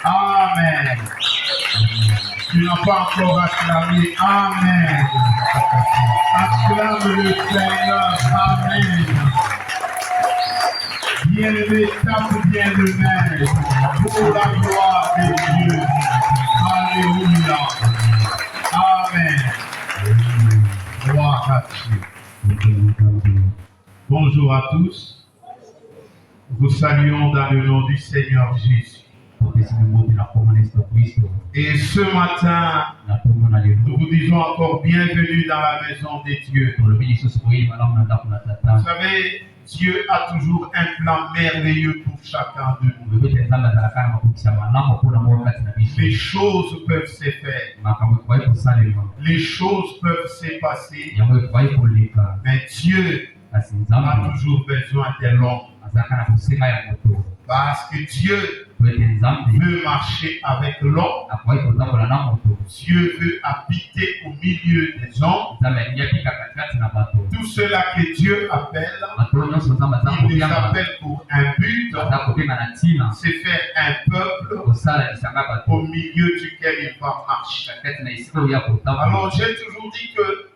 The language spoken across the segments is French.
Amen. Tu n'as pas encore acclamé. Amen. Acclame le Seigneur. Amen. Bien-aimé, tape bien le maître pour la gloire de Dieu. Alléluia. Amen. Gloire à Dieu. Bonjour à tous. Vous saluons dans le nom du Seigneur Jésus. Et ce matin, nous vous disons encore bienvenue dans la maison des dieux. Vous savez, Dieu a toujours un plan merveilleux pour chacun de nous. Les choses peuvent se faire. Les choses peuvent se passer. Mais Dieu a toujours besoin de l'homme. Parce que Dieu veut marcher avec l'homme. Dieu veut habiter au milieu des hommes. Tout cela que Dieu appelle, il les appelle pour un but, c'est faire un peuple au milieu duquel il va marcher. Alors j'ai toujours dit que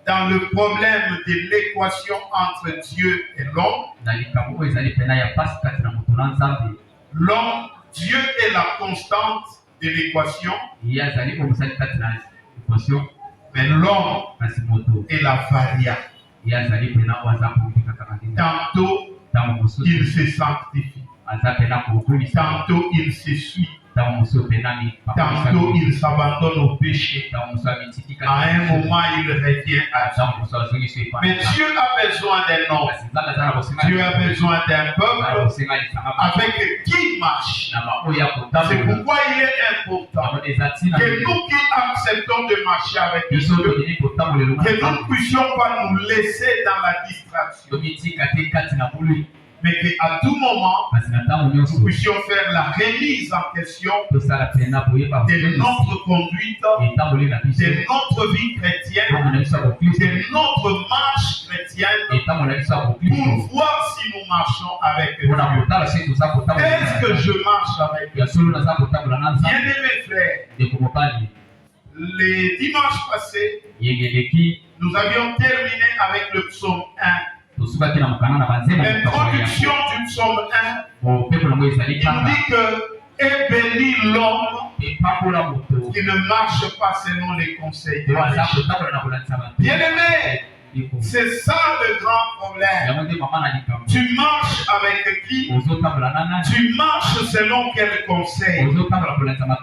dans le problème de l'équation entre Dieu et l'homme, Dieu est la constante de l'équation, mais l'homme est la variable. Tantôt, il se sanctifie, tantôt il se suit, tantôt il s'abandonne au péché. À un moment, il revient à Dieu. Mais Dieu a besoin d'un homme. Dieu a besoin d'un peuple avec qui il marche. C'est pourquoi il est important que nous qui acceptons de marcher avec Dieu, que nous ne puissions pas nous laisser dans la distraction. Mais qu'à tout moment, nous puissions faire la remise en question de notre conduite, de notre vie chrétienne, de notre marche chrétienne, pour voir si nous marchons avec Dieu. Est-ce que je marche avec Dieu? Bien-aimés frères, les dimanches passés, nous avions terminé avec le psaume 1. L'introduction du psaume 1, il nous dit que est béni l'homme qui ne marche pas selon les conseils des méchants. Bien-aimé, c'est ça le grand problème. Tu marches avec qui? Tu marches selon quel conseil?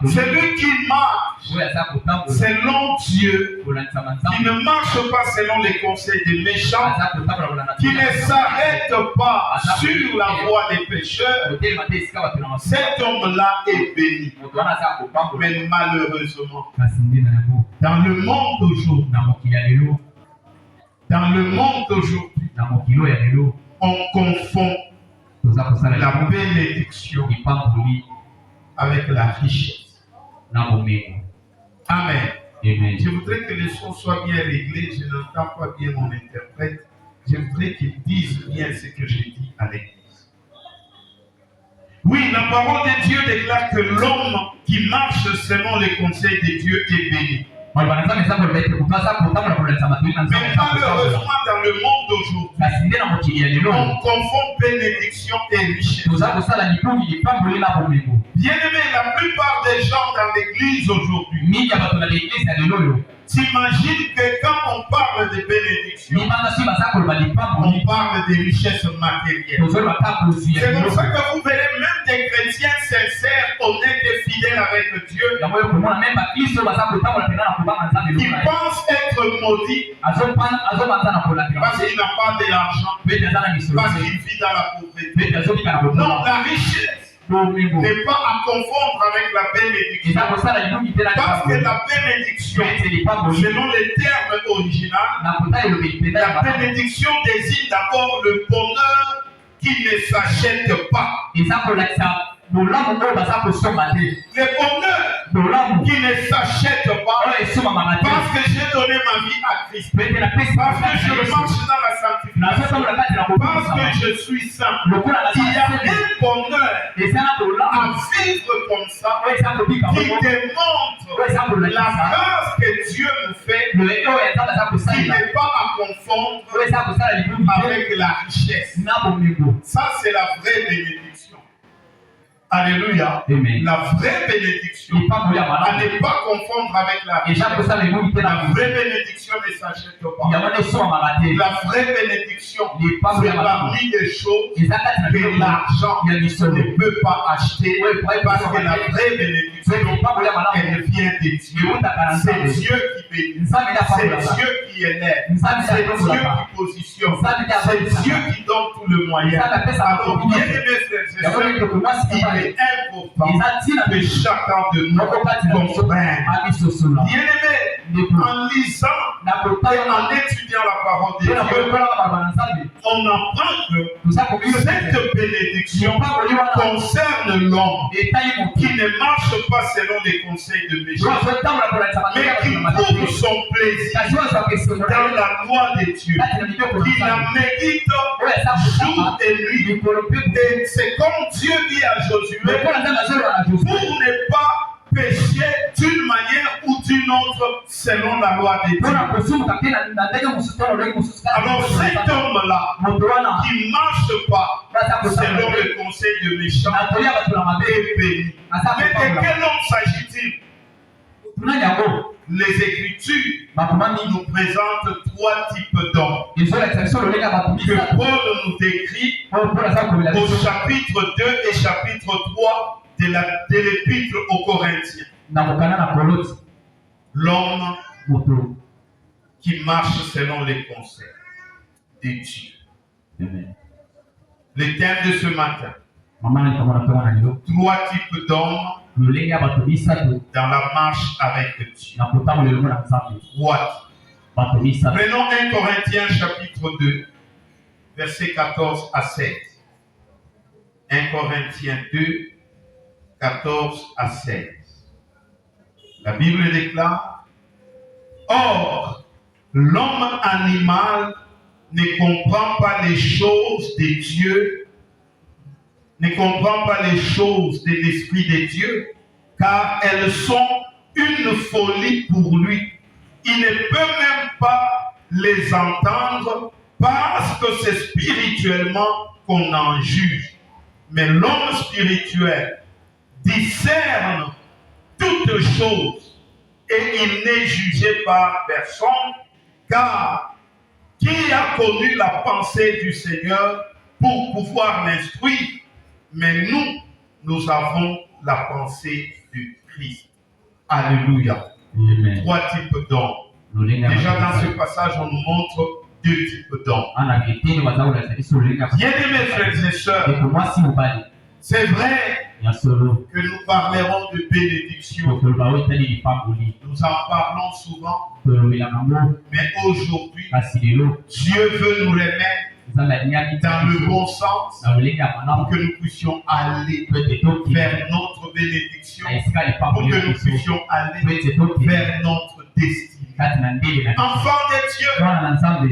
Celui qui marche selon Dieu, qui ne marche pas selon les conseils des méchants, qui ne s'arrête pas sur la voie des pécheurs, cet homme-là est béni. Mais malheureusement, dans le monde d'aujourd'hui, on confond la bénédiction avec la richesse. Amen. Je voudrais que les sons soient bien réglés. Je n'entends pas bien mon interprète. Je voudrais qu'il dise bien ce que j'ai dit à l'église. Oui, la parole de Dieu déclare que l'homme qui marche selon les conseils de Dieu est béni. Mais malheureusement, dans le monde d'aujourd'hui, on confond bénédiction et richesse. Bien-aimé, la plupart des gens dans l'église aujourd'hui, t'imagines que quand on parle de bénédiction, on parle de richesse matérielle. C'est pour ça que vous verrez même des chrétiens sincères, honnêtes et fidèles avec Dieu, qui pensent être maudits parce qu'il n'a pas de l'argent, parce qu'il vit dans la pauvreté. Non, la richesse n'est pas à confondre avec la bénédiction. Parce que la bénédiction, selon les termes originaux, la bénédiction désigne d'abord le bonheur qui ne s'achète pas. Le bonheur qui ne s'achète pas parce que j'ai donné ma vie à Christ, parce que je marche dans la sanctification, parce que je suis saint. Il y a un bonheur vivre comme ça, qui démontre la grâce que Dieu nous fait, qui n'est pas à confondre avec la richesse. Ça, c'est la vraie bénédiction. Alléluia. Amen. La vraie bénédiction, à ne pas confondre avec la richesse. La vraie bénédiction ne s'achète pas. La vraie bénédiction, c'est parmi les choses que l'argent ne peut pas acheter, parce que la vraie bénédiction, elle vient de Dieu. C'est Dieu qui bénit, c'est Dieu qui élève, c'est Dieu qui positionne, c'est Dieu qui donne tout le moyen. Alors, bien aimés frères et sœurs, il est important que chacun de nous comprenne. Bien aimé, en lisant et en étudiant la parole de Dieu, on apprend que cette bénédiction concerne l'homme qui ne marche pas selon les conseils de méchants, mais qui trouve son plaisir dans la loi de Dieu, qui la médite jour et nuit. Et c'est comme Dieu dit à Josué, pour ne pas pécher d'une manière ou d'une autre selon la loi de Dieu. Alors cet homme-là qui ne marche pas selon le conseil de méchants est béni. Mais de quel homme s'agit-il? Les Écritures nous présentent trois types d'hommes que Paul nous décrit au chapitre 2 et chapitre 3 de l'Épître aux Corinthiens. L'homme qui marche selon les conseils de Dieu. Le thème de ce matin, trois types d'hommes dans la marche avec Dieu. Trois. Prenons 1 Corinthiens chapitre 2, versets 14 à 16. 1 Corinthiens 2, 14 à 16. La Bible déclare: Or, l'homme animal ne comprend pas les choses de Dieu, ne comprend pas les choses de l'Esprit de Dieu, car elles sont une folie pour lui. Il ne peut même pas les entendre parce que c'est spirituellement qu'on en juge. Mais l'homme spirituel discerne toutes choses et il n'est jugé par personne, car qui a connu la pensée du Seigneur pour pouvoir l'instruire? Mais nous avons la pensée du Christ. Alléluia. Amen. Trois types d'hommes. Déjà dans ce passage, on nous montre deux types d'hommes. Bien-aimés frères et sœurs, c'est vrai que nous parlerons de bénédiction. Nous en parlons souvent, mais aujourd'hui, Dieu veut nous remettre dans le bon sens pour que nous puissions aller vers notre bénédiction, pour que nous puissions aller vers notre destinée. Enfants de Dieu,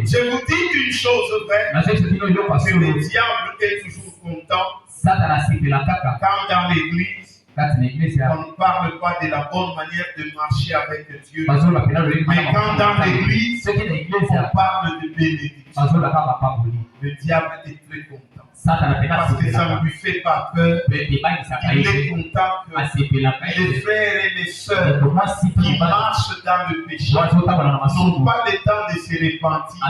je vous dis une chose vraie, que le diable est toujours content quand dans l'église on ne parle pas de la bonne manière de marcher avec Dieu, mais quand dans l'église on parle de bénédiction, le diable est très content. Parce que ça ne lui fait pas peur. Il est content que les frères et les sœurs qui marchent dans le péché n'ont pas le temps de se repentir,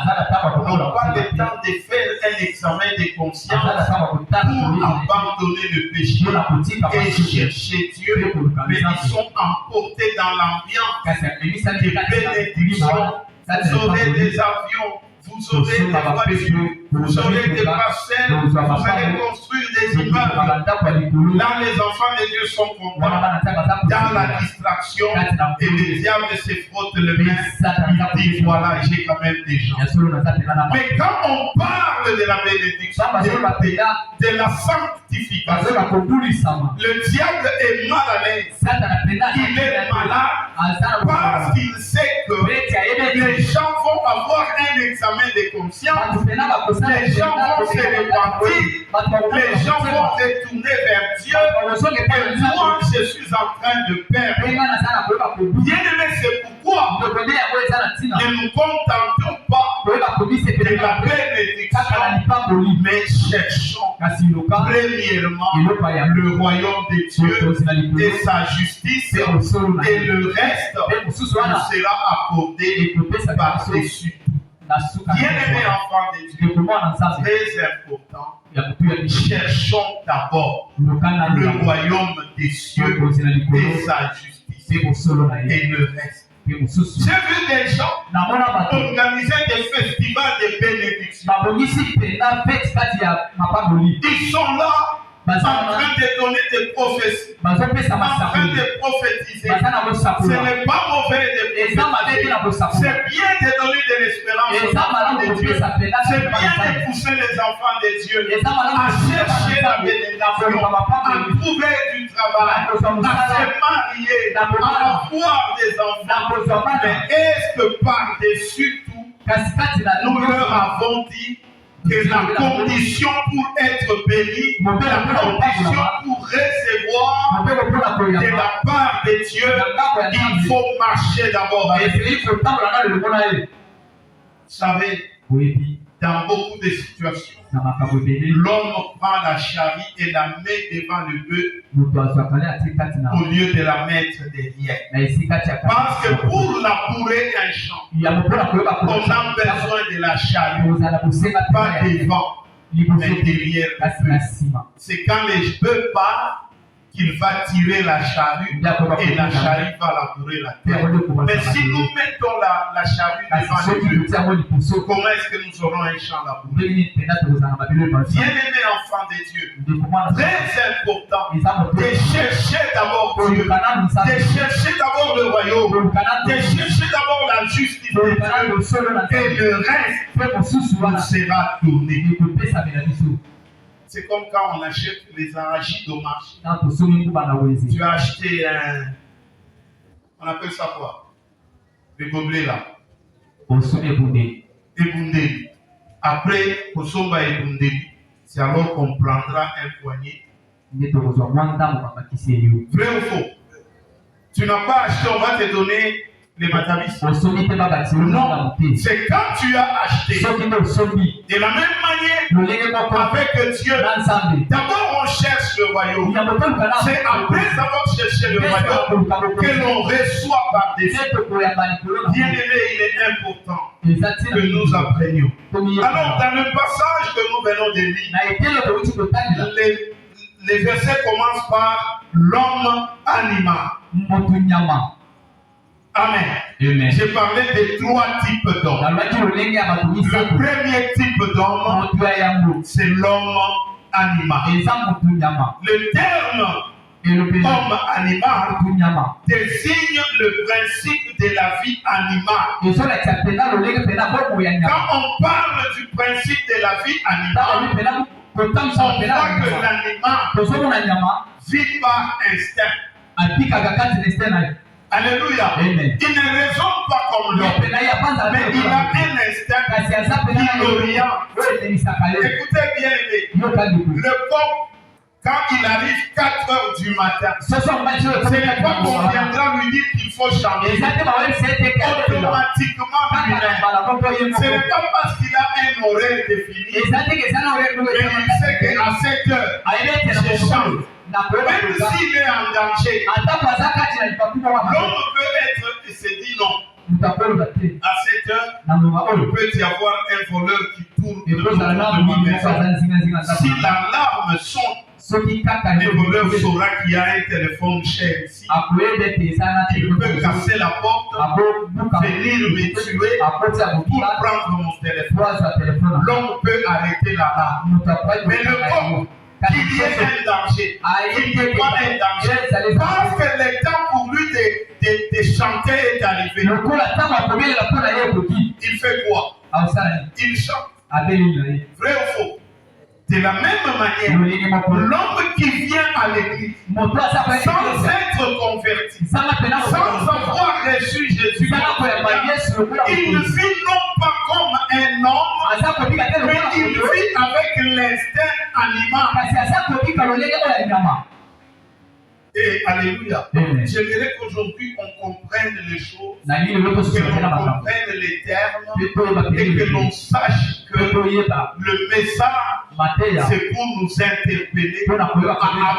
n'ont pas le temps de faire un examen de conscience pour abandonner le péché et chercher Dieu, mais ils sont emportés dans l'ambiance de bénédiction. Vous aurez des avions, vous aurez des voitures, vous aurez des parcelles, vous allez construire des immeubles. Là, les enfants de Dieu sont contents. Dans la distraction, et le diable se frotte le main, il dit voilà, j'ai quand même des gens. Mais quand on parle de la bénédiction, de la sanctification, le diable est mal à l'aise. Il est malade parce qu'il sait que les gens vont avoir un examen de conscience, les gens vont se repentir, les gens vont retourner vers Dieu. moi, je suis en train de perdre. Bien-aimé, c'est pourquoi ne nous contentons pas de la bénédiction, mais cherchons premièrement le royaume de Dieu et sa justice, et le reste nous sera accordé par-dessus. Bien-aimés enfants de Dieu, très important, cherchons d'abord le royaume des cieux et sa justice, et le reste. J'ai vu des gens organiser des festivals de bénédiction. Ils sont là en train de donner des prophéties, en train de prophétiser. Ce n'est pas mauvais de prophétiser. C'est bien de donner de l'espérance aux enfants de Dieu. C'est bien de pousser les enfants de Dieu à chercher la bénédiction, à trouver du travail, à se marier, à avoir des enfants. Mais est-ce que par-dessus tout, nous leur avons dit que la condition pour être béni, la condition pour recevoir de la part de Dieu, il faut marcher d'abord. Vous savez, dans beaucoup de situations, l'homme prend la charrie et la met devant le bœuf au lieu de la mettre derrière. Parce que pour labourer un champ, on a besoin de la charrie, pas devant, mais derrière. C'est quand les bœufs partent qu'il va tirer la charrue et la charrue va labourer la terre. Mais si nous mettons la charrue devant les bœufs, comment est-ce que nous aurons un champ labouré? Bien-aimés enfants de Dieu, très important de chercher d'abord Dieu, de chercher d'abord le royaume, de chercher d'abord la justice de Dieu, et le reste nous sera donné. C'est comme quand on achète les arachides au marché. Tu as acheté un... On appelle ça quoi? Les gobelets là. Ebundeli. Après, Kosomba Ebundeli, c'est alors qu'on prendra un poignet. Vrai ou faux? Tu n'as pas acheté, on va te donner les matabis. Non, c'est quand tu as acheté. De la même manière, avec Dieu, d'abord on cherche le royaume. C'est après avoir cherché le royaume que l'on reçoit par-dessus. Bien-aimé, il est important que nous apprenions. Alors, dans le passage que nous venons de lire, les versets commencent par l'homme animal. Amen. J'ai parlé de 3 types d'hommes. Le premier type d'homme, c'est l'homme animal. Le terme homme animal désigne le principe de la vie animale. Quand on parle du principe de la vie animale, on voit que l'animal vit par instinct. Alléluia. Amen. Il ne raisonne pas comme l'homme, mais il a un instinct qui l'oriente. Écoutez bien, le coq, quand il arrive 4 heures du matin, ce n'est pas qu'on viendra lui dire qu'il faut changer. Automatiquement, ce n'est pas parce qu'il a un horaire défini, mais il sait qu'à 7 heures, je change. Même s'il est en danger, l'homme peut être et se dit non. À 7 heures, il peut y avoir un voleur qui tourne de ma maison. Si l'alarme sonne, le voleur saura qu'il y a un téléphone cher ici. Il peut casser la porte, venir me tuer pour prendre mon téléphone. L'homme peut arrêter l'alarme. Mais le corps, qu'il y ait un danger, il n'y ait pas un danger, parce que le temps pour lui de chanter est arrivé. Il fait quoi? Il chante. Vrai ou faux? De la même manière, l'homme qui vient à l'église sans être converti, sans avoir reçu Jésus, il vit non pas comme un homme, mais il vit avec l'instinct animal. Et alléluia. J'aimerais qu'aujourd'hui on comprenne les choses, que l'on comprenne les termes et que l'on sache que le message c'est pour nous interpeller à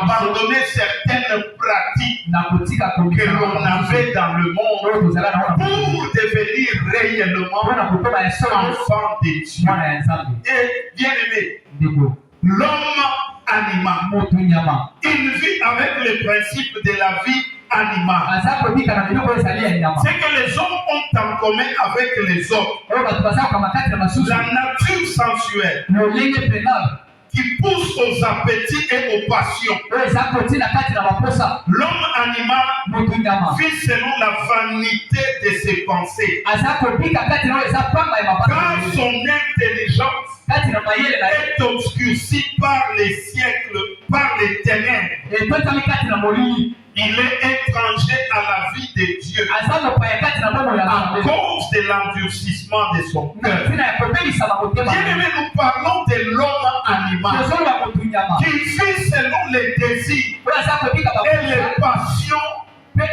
abandonner certaines pratiques que l'on avait dans le monde pour devenir réellement enfant de Dieu. Et bien aimé, l'homme animal, il vit avec les principes de la vie animale. Ce que les hommes ont en commun avec les autres, la nature sensuelle qui pousse aux appétits et aux passions. L'homme animal vit selon la vanité de ses pensées. Quand son intelligence est obscurcie par les siècles, par les ténèbres, il est étranger à la vie de Dieu à cause de l'endurcissement de son cœur. Bien-aimé, nous parlons de l'homme animal qui vit selon les désirs et les passions de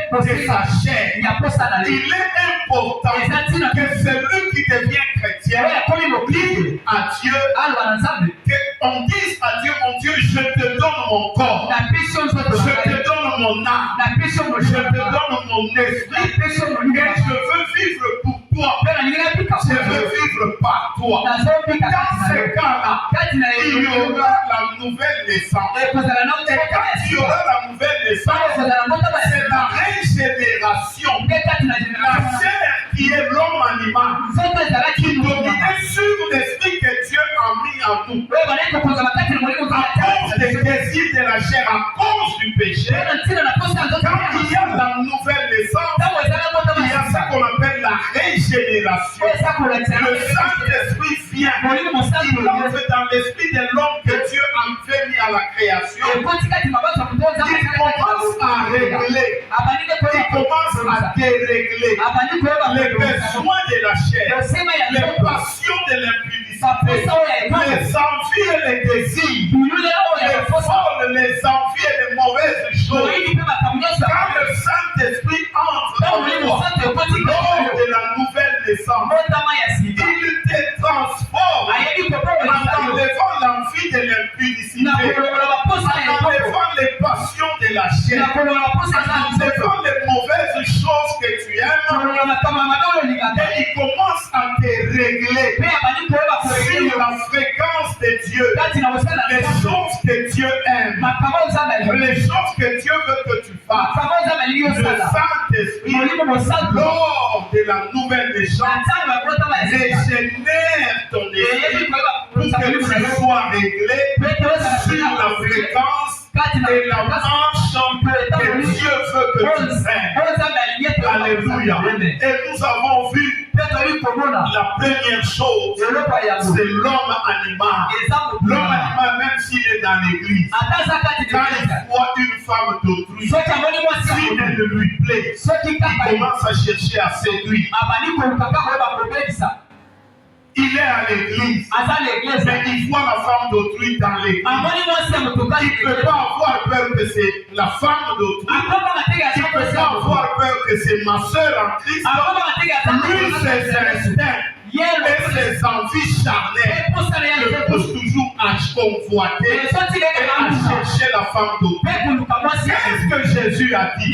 sa chair. Il est important que celui qui devient chrétien dise à Dieu, qu'on dise à Dieu, mon Dieu, je te donne mon corps, je te donne mon âme, je te donne mon esprit, et je veux vivre pour toi, je veux vivre par toi. Dans ce cas-là, il y aura la nouvelle naissance. Et quand il y aura la nouvelle naissance, c'est la régénération. La chair qui est l'homme animal, qui dominait sur l'esprit que Dieu a mis en nous. À cause des désirs de la chair, à cause du péché, quand il y a la nouvelle naissance, il y a ce qu'on appelle la régénération. Le Saint-Esprit vient, il entre dans l'esprit de l'homme que Dieu a fait mis à la création. Il commence à régler, il commence à dérégler les besoins de la chair, les passions de l'impudicité, les envies et les désirs, les folles, les envies et les mauvaises choses. Quand le Saint-Esprit entre dans toi, lors de la nouvelle naissance, il te transforme en enlevant l'envie de l'impudicité, en enlevant les passions de la chair, en enlevant les mauvaises choses que tu aimes, et il commence à te régler sur la fréquence de Dieu, les choses que Dieu aime, les choses que Dieu veut que tu fasses. Le Saint-Esprit, lors de la nouvelle naissance, régénère ton esprit pour que tu sois réglé sur la fréquence et la marche que Dieu veut que tu prennes. Alléluia. Et nous avons vu la première chose, c'est l'homme animal. L'homme animal, même s'il est dans l'église, quand il voit une femme d'autrui, si elle ne lui plaît, il commence à chercher à séduire. Il est à l'église, mais il voit la femme d'autrui dans l'église. Il ne peut pas avoir peur que c'est la femme d'autrui. Il ne peut pas avoir peur que c'est ma soeur en Christ. Lui, ses instincts et ses envies charnelles le poussent toujours à convoiter et à chercher la femme d'autrui. Qu'est-ce que Jésus a dit?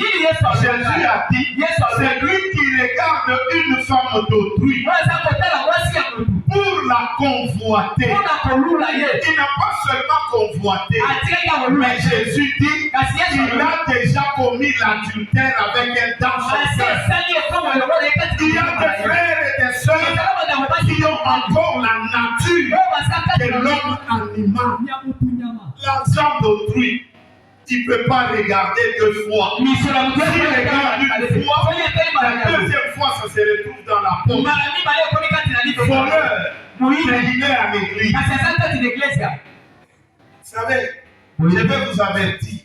Jésus a dit, c'est lui qui regarde une femme d'autrui pour la convoiter. Il n'a pas seulement convoité, mais Jésus dit qu'il a déjà commis l'adultère avec elle dans son cœur. Il y a des frères et des sœurs qui ont encore la nature de l'homme animal. L'ensemble d'autrui, il ne peut pas regarder deux fois. S'il regarde une fois, la deuxième fois, ça se retrouve dans la poche. Voleur, il est à l'église. Vous savez, je vais vous avertir.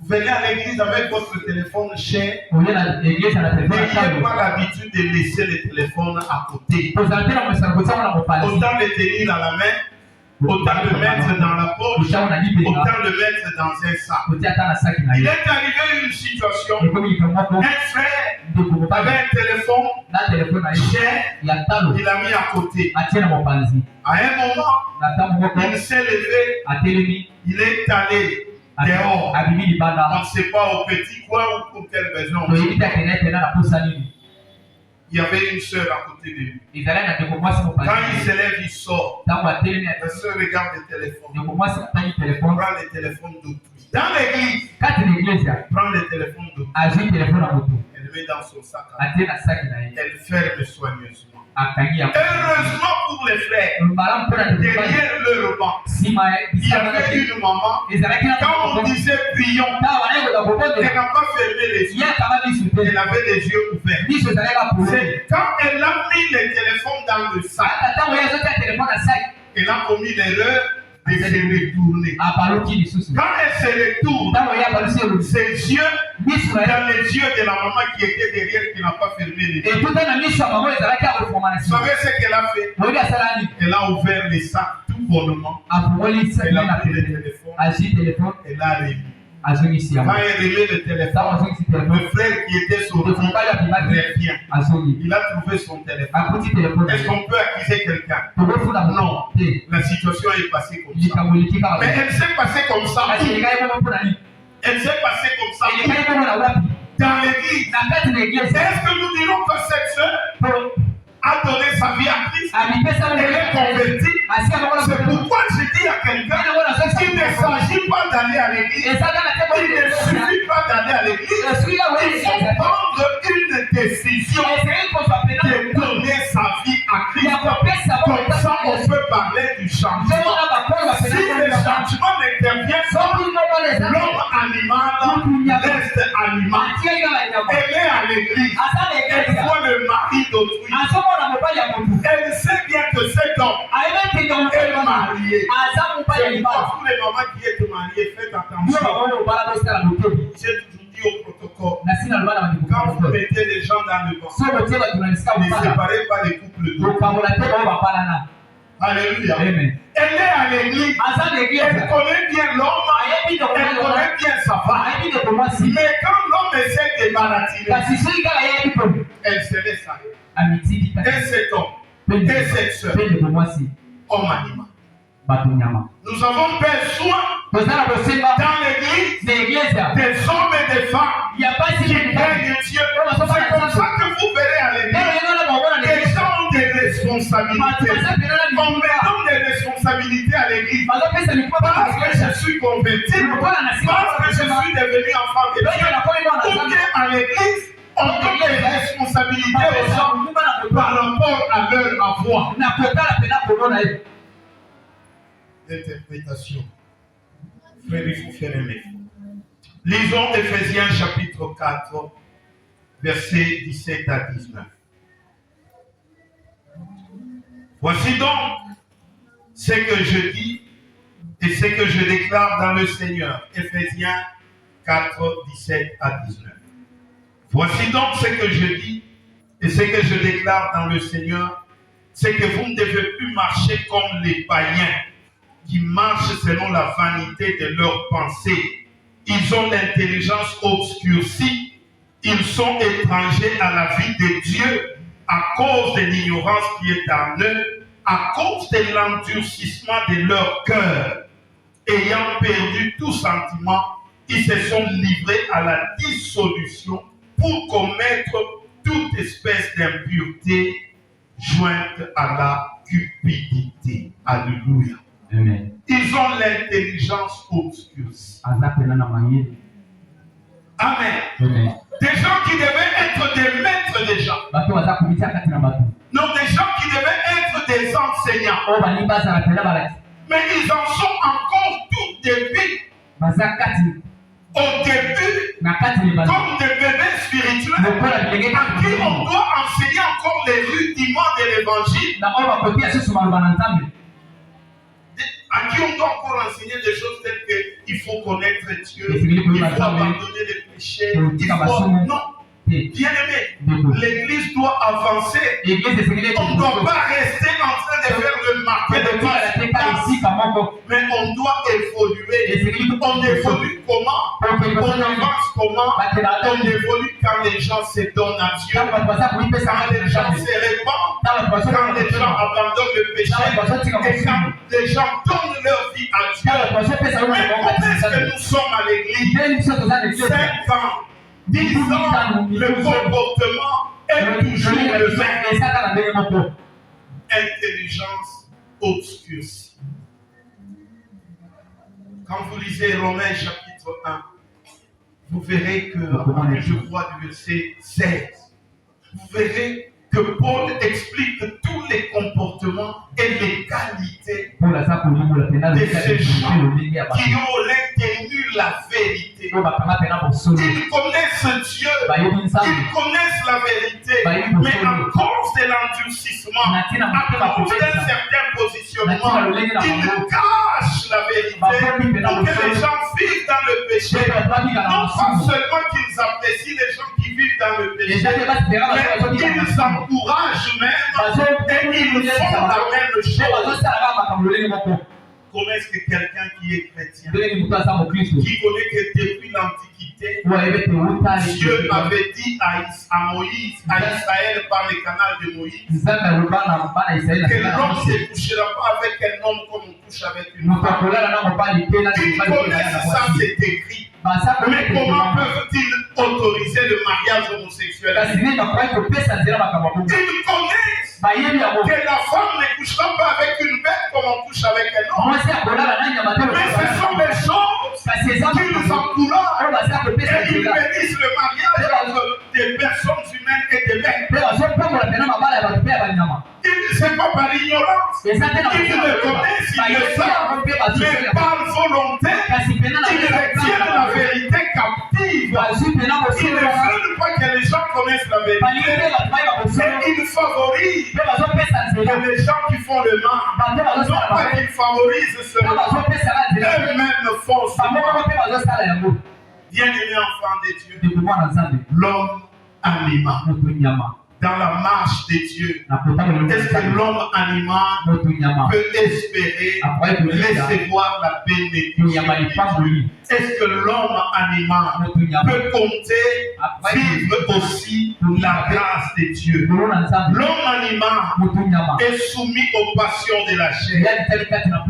Vous venez à l'église avec votre téléphone cher. N'ayez pas l'habitude de laisser le téléphone à côté. Autant le tenir à la main autant le mettre dans la poche, autant le mettre dans un sac. Il est arrivé une situation, un frère avait un téléphone cher, il l'a mis à côté. À un moment, il s'est levé, il est allé dehors. On ne sait pas au petit coin ou pour quelle raison. Il y avait une sœur à côté de lui. Quand il se lève, il sort. La sœur regarde le téléphone. Prend le téléphone d'autrui. Dans l'église, prend le téléphone d'autrui. Elle le met dans son sac. Elle ferme soigneusement. Heureusement pour les frères, derrière le banc, il y avait une maman. Quand on disait prions, elle n'a pas fermé les yeux. Elle avait les yeux ouverts. C'est quand elle a mis le téléphone dans le sac, elle a commis l'erreur de se retourner. Quand elle se retourne, ses yeux dans les yeux de la maman qui était derrière, qui n'a pas fermé les yeux. Vous savez ce qu'elle a fait? Elle a ouvert les sacs tout bonnement. Elle a pris le téléphone. Elle a remis. Quand elle remet le téléphone, le frère qui était sorti revient. Il a trouvé son téléphone. Est-ce qu'on peut accuser quelqu'un? Non. La situation est passée comme ça. Mais elle s'est passée comme ça. Elle s'est passée comme ça. Dans l'église. Est-ce que nous dirons que cette soeur a donné sa vie à Christ? Elle est convertie. C'est pourquoi je dis à quelqu'un qu'il ne s'agit pas d'aller à l'église. Il ne suffit pas d'aller à l'église. Il faut prendre une décision de donner sa vie à Christ. Comme ça, on peut parler du changement. Si le changement n'intervient pas, l'homme animal reste animal. Elle est à l'église. Elle voit le mari d'autrui. Elle sait bien que cet homme est marié. C'est pourquoi vous les mamans qui êtes mariées, faites attention. J'ai toujours dit au protocole, quand vous mettez les gens dans le banc, ne séparez pas les couples d'eau. Alléluia. Amen. Elle est à l'église. Elle connaît bien l'homme. Elle connaît bien sa femme. Mais quand l'homme essaie de baratiner, elle se laisse aller. Et cet homme, et cette soeur, homme animal. Nous avons besoin dans l'église des hommes et des femmes qui craignent Dieu. C'est comme ça que vous verrez à l'église. Les gens ont des responsabilités. On met donc des responsabilités à l'église. Parce que je suis converti, parce que je suis devenu enfant de Dieu. Ou bien à l'église, on donne des responsabilités aux gens par rapport à leur avoir. L'interprétation. Frère, il faut faire un effort. Lisons Éphésiens chapitre 4, versets 17 à 19. Voici donc ce que je dis et ce que je déclare dans le Seigneur. Éphésiens 4, 17 à 19. Voici donc ce que je dis et ce que je déclare dans le Seigneur, c'est que vous ne devez plus marcher comme les païens qui marchent selon la vanité de leurs pensées. Ils ont l'intelligence obscurcie, ils sont étrangers à la vie de Dieu à cause de l'ignorance qui est en eux, à cause de l'endurcissement de leur cœur. Ayant perdu tout sentiment, ils se sont livrés à la dissolution pour commettre toute espèce d'impureté jointe à la cupidité. Alléluia. Amen. Ils ont l'intelligence obscurcie. Amen. Amen. Des gens qui devaient être des maîtres des gens. Non, des gens qui devaient être des enseignants. Mais ils en sont encore tout début. Au début, comme des bébés spirituels, à qui on doit enseigner encore les rudiments de l'évangile. À qui on doit encore enseigner des choses telles qu'il faut connaître Dieu, il faut abandonner les péchés, il faut... Non, bien aimé, l'église doit avancer. On ne doit pas rester en train de faire le marqué de Christ. Mais on doit évoluer. On évolue comment? On avance comment? On évolue quand les gens se donnent à Dieu, quand les gens se répandent, quand les gens abandonnent le péché, et quand les gens donnent leur vie à Dieu. Mais comment est-ce que nous sommes à l'église? 5 ans, 10 ans, le comportement est toujours le même. Intelligence obscurcie. Quand vous lisez Romains chapitre 1, vous verrez que, je crois du verset 16, vous verrez que Paul explique tous les comportements et les qualités de ces gens qui ont retenu la vérité. Ils connaissent Dieu, ils connaissent la vérité, mais à cause de l'endurcissement, à cause d'un certain positionnement, ils cachent la vérité pour que les gens vivent dans le péché. Non pas seulement qu'ils apprécient les gens qui vivent dans le péché, mais ils encouragent même et ils font la même chose. Comment est-ce que quelqu'un qui est chrétien, qui connaît que depuis l'Antiquité, Dieu avait dit à Moïse, à Israël par le canal de Moïse, que l'homme ne couchera pas avec un homme comme on couche avec une femme. Ils connaissent ça, c'est écrit. Mais comment peuvent-ils autoriser le mariage homosexuel? Ils connaissent que la femme ne couchera pas avec une bête comme on couche avec un homme. Mais ce sont des choses qui nous encouragent et ils bénissent le mariage entre des personnes humaines et des bêtes. C'est pas par ignorance. Ils le connaissent, ils le savent, mais par volonté, ils retiennent la vérité captive. Ils ne veulent pas que les gens connaissent la vérité, mais ils favorisent les gens qui font le mal. Non pas qu'ils favorisent seulement, eux-mêmes font cela. Bien-aimés enfants de Dieu, l'homme animal. Dans la marche de Dieu, est-ce que l'homme animal peut espérer recevoir la bénédiction? Est-ce que l'homme animal peut compter vivre aussi la grâce de Dieu? L'homme animal est soumis aux passions de la chair.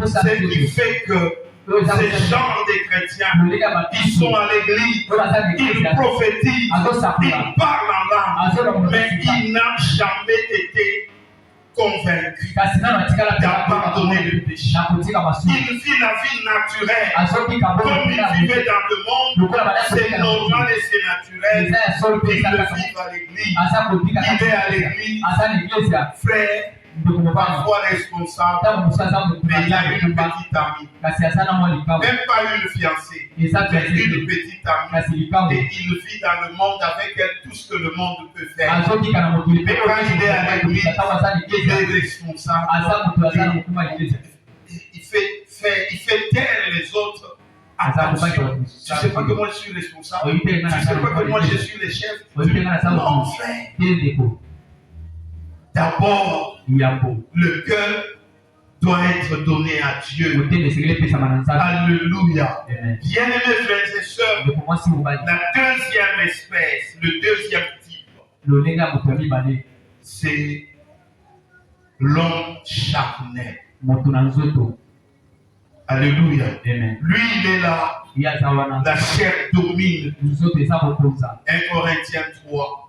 Ce qui fait que ces gens des chrétiens, ils sont à l'église, ils prophétisent, ils parlent en langue, mais ils n'ont jamais été convaincus d'abandonner le péché. Ils vivent la vie naturelle, comme ils vivaient dans le monde, c'est normal et c'est naturel. Ils le vivent à l'église, il est à l'église, frère, parfois responsable, mais il a une petite amie, même pas une fiancée, mais une petite amie, et il vit dans le monde avec elle tout ce que le monde peut faire. Mais quand il est à l'église, il est responsable. Il fait taire les autres. Attention, tu ne sais pas que moi je suis responsable, tu ne sais pas que moi je suis le chef. Non, frère. D'abord, le cœur doit être donné à Dieu. Alléluia. Bien-aimés frères et sœurs, la deuxième espèce, le deuxième type, c'est l'homme charnel. Alléluia. Lui, il est là. La chair domine. 1 Corinthiens 3,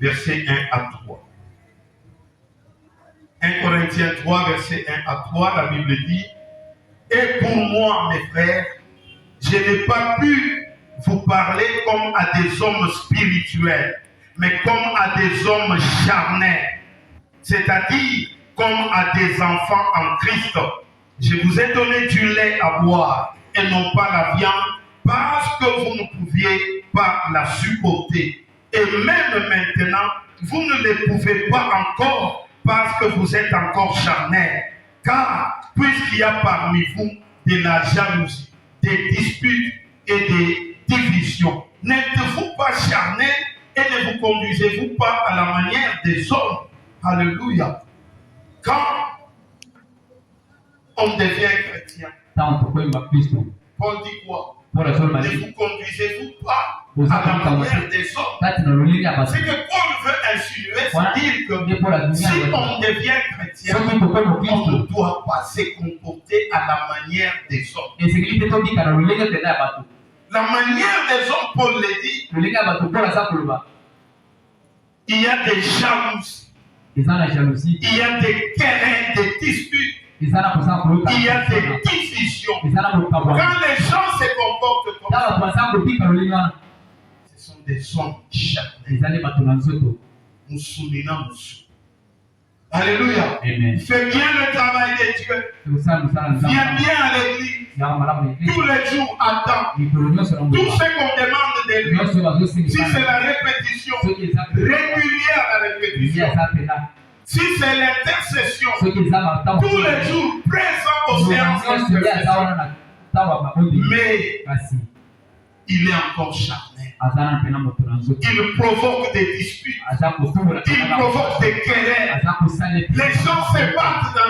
verset 1 à 3. 1 Corinthiens 3, verset 1 à 3, la Bible dit: et pour moi, mes frères, je n'ai pas pu vous parler comme à des hommes spirituels, mais comme à des hommes charnels, c'est-à-dire comme à des enfants en Christ. Je vous ai donné du lait à boire et non pas la viande, parce que vous ne pouviez pas la supporter. Et même maintenant, vous ne les pouvez pas encore, parce que vous êtes encore charnels. Car puisqu'il y a parmi vous de la jalousie, des disputes et des divisions, n'êtes-vous pas charnels et ne vous conduisez-vous pas à la manière des hommes? Alléluia. Quand on devient chrétien, Paul dit quoi? Ne vous conduisez-vous pas à la manière des hommes. Ce que Paul veut insinuer, c'est dire que si on devient chrétien, on ne doit pas se comporter à la manière des hommes. La manière des hommes, Paul le dit, il y a des jalousies, il y a des querelles, des disputes. Il y a des divisions. Quand les gens se comportent comme ça, ce sont des hommes charnels. Alléluia. Fais bien le travail de Dieu. Viens bien à l'église. Tous les jours, attends. Tout ce qu'on demande de lui, si c'est la répétition, régulière la répétition. Si c'est l'intercession, tous les jours présent aux séances, mais il est encore charnel. Il provoque des disputes. Il provoque des querelles. Les gens se battent dans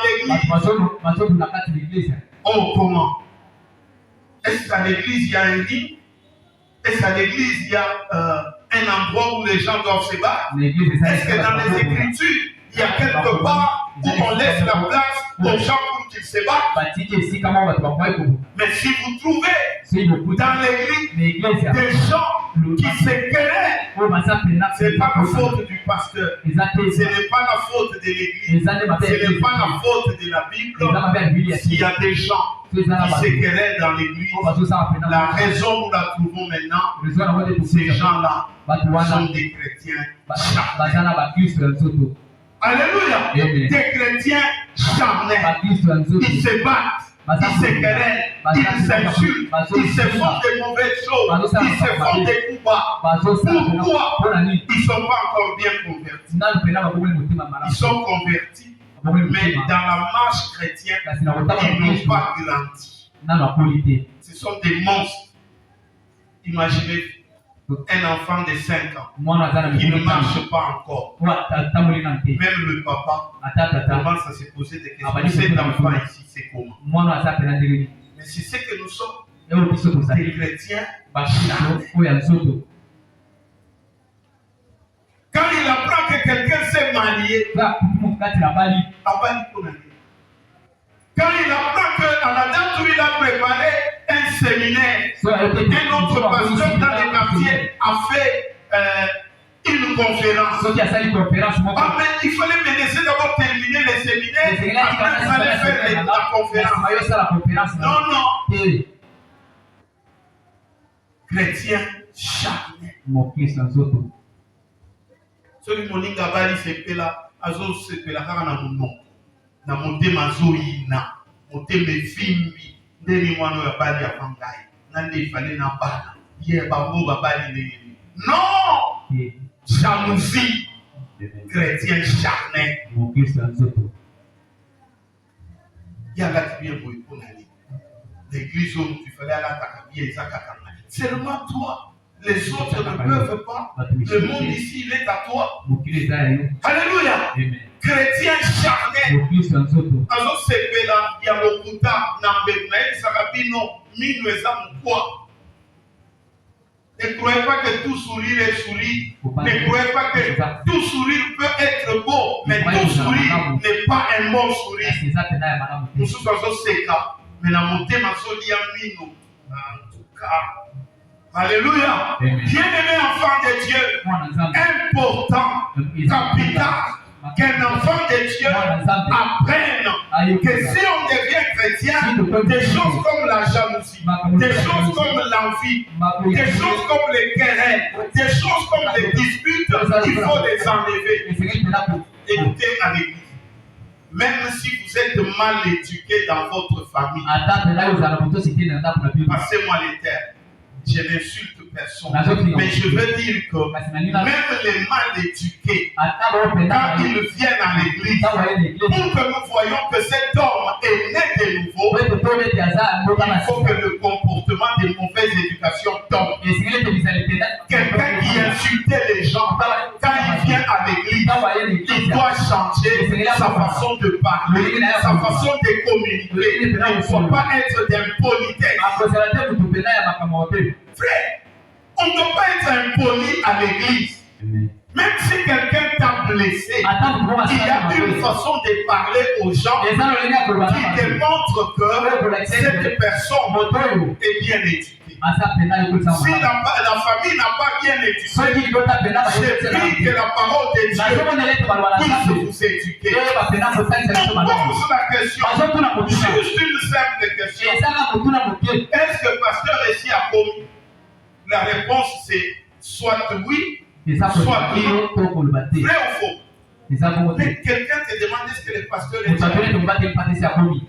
l'église. Oh, comment? Est-ce qu'à l'église il y a un lit? Est-ce qu'à l'église il y a un endroit où les gens doivent se battre? Est-ce que dans les Écritures il y a quelque part où on laisse la place aux gens pour qu'ils se battent? Mais si vous trouvez dans l'église des gens qui se querellent, ce n'est pas la faute du pasteur, ce n'est pas la faute de l'église, ce n'est pas la faute de la Bible. S'il y a des gens qui se querellent dans l'église, la raison nous la trouvons maintenant, ces gens-là sont des chrétiens charnels. Alléluia. Des chrétiens charnels. Ils se battent, ils se querellent, ils s'insultent, ils se font des mauvaises choses, ils se font des coups bas. Pourquoi? Ils ne sont pas encore bien convertis. Ils sont convertis, mais dans la marche chrétienne, ils n'ont pas grandi. Ce sont des monstres. Imaginez un enfant de 5 ans qui ne marche pas encore. Même le papa commence à se poser des questions. Cet enfant ici, c'est comment? Mais c'est ce que nous sommes, des chrétiens. Quand il apprend que quelqu'un s'est marié, quand il apprend qu'à la date où il a préparé un séminaire, un autre pasteur dans le quartier a fait une conférence. Ah, mais il fallait me laisser d'abord terminer le séminaire, après il fallait faire la conférence. Non, non. Chrétien charnel. Celui moninga bali sepela azo sepela kaka na monoko na motema azoyina motema efimbi ndeni mwana oyo abali avangai na nde efale na bana ye bango babali ndenge nini. Non, jalousie. Chrétien charnel. Yalati bien boye pour aller l'église où tu fallait aller à ta bien zakakama. Seulement toi. Les autres ne peuvent pas. Le monde ici, il est à toi. Alléluia. Chrétien charnel. Alors, c'est là, il y a beaucoup de temps. Ne croyez pas que tout sourire est sourire. Ne croyez pas que tout sourire peut être beau. Mais tout sourire n'est pas un bon sourire. Nous sommes dans ce cas. Mais la montée m'a dit à Mino. En tout cas. Alléluia. Bien-aimé enfant de Dieu, important, capital, qu'un enfant de Dieu apprenne que si on devient chrétien, des choses comme la jalousie, des choses comme l'envie, des choses comme les querelles, des choses comme les disputes, il faut les enlever. Écoutez à l'église. Même si vous êtes mal éduqué dans votre famille, passez-moi les termes. Je n'insulte personne, mais je veux dire que même les mal éduqués, quand ils viennent à l'église, pour que nous voyons que cet homme est né de nouveau, il faut que le comportement de mauvaise éducation tombe. Quelqu'un qui insultait les gens, quand il vient à l'église, il doit changer sa façon de parler, sa façon de communiquer. Il ne faut pas être d'impolitesse. Frère, on ne doit pas être impoli à l'église. Même si quelqu'un t'a blessé, il y a une façon de parler aux gens qui démontre que cette personne est bien éduquée. Si la famille n'a pas bien éduqué, j'ai pris que la parole de Dieu puisse vous éduquer. On pose la question, juste une simple question. Est-ce que le pasteur ici a commis? La réponse c'est soit oui, soit non. Vrai ou faux? Mais quelqu'un te demande est-ce que le pasteur est commis?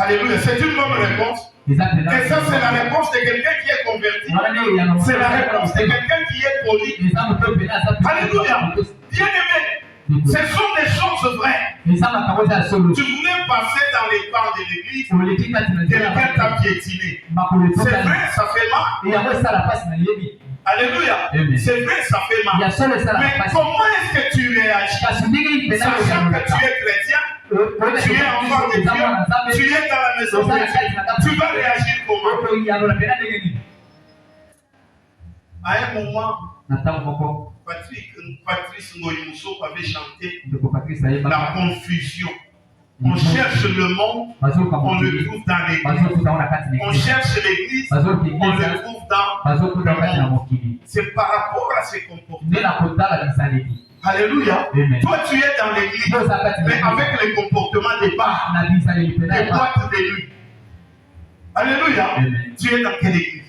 Alléluia, c'est une bonne réponse. Et ça, c'est la réponse de quelqu'un qui est converti. C'est la réponse de quelqu'un qui est poli. Alléluia. Bien aimé, ce sont des choses vraies. Tu voulais passer dans les pas de l'église, quelqu'un t'a piétiné. C'est vrai, ça fait mal. Alléluia. C'est vrai, ça fait mal. Mais comment est-ce que tu réagis? Sachant que tu es chrétien, tu es enfant de Dieu, tu es dans la maison de Dieu, tu vas réagir comment? À un moment, Patrice Ngoïmousso avait chanté la confusion. On cherche le monde, on le trouve dans l'église. On cherche l'église, on le trouve dans le monde. C'est par rapport à ces comportements. Alléluia. Toi, tu es dans l'église, mais avec les comportements des bars, des boîtes de nuit. Alléluia. Tu es dans quelle église?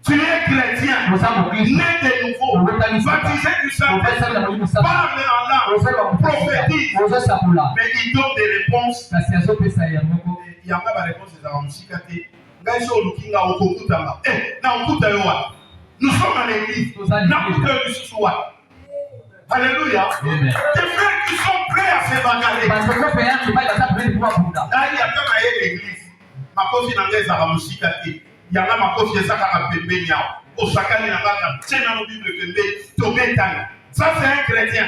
Tu es chrétien, né de nouveau, baptisé du Saint-Esprit, parle en langue, prophétise, mais il donne des réponses. Il y a pas de réponse de la musique. Nous sommes à l'église. Alléluia. Des frères qui sont prêts à se bagarrer. Là, il y a comme l'église. Ma copine anglaise a la musique. Il y en a ma copine qui a pembe niao. Osaka ni nanga tena no Bible pembe tobetana. Ça c'est un chrétien. Et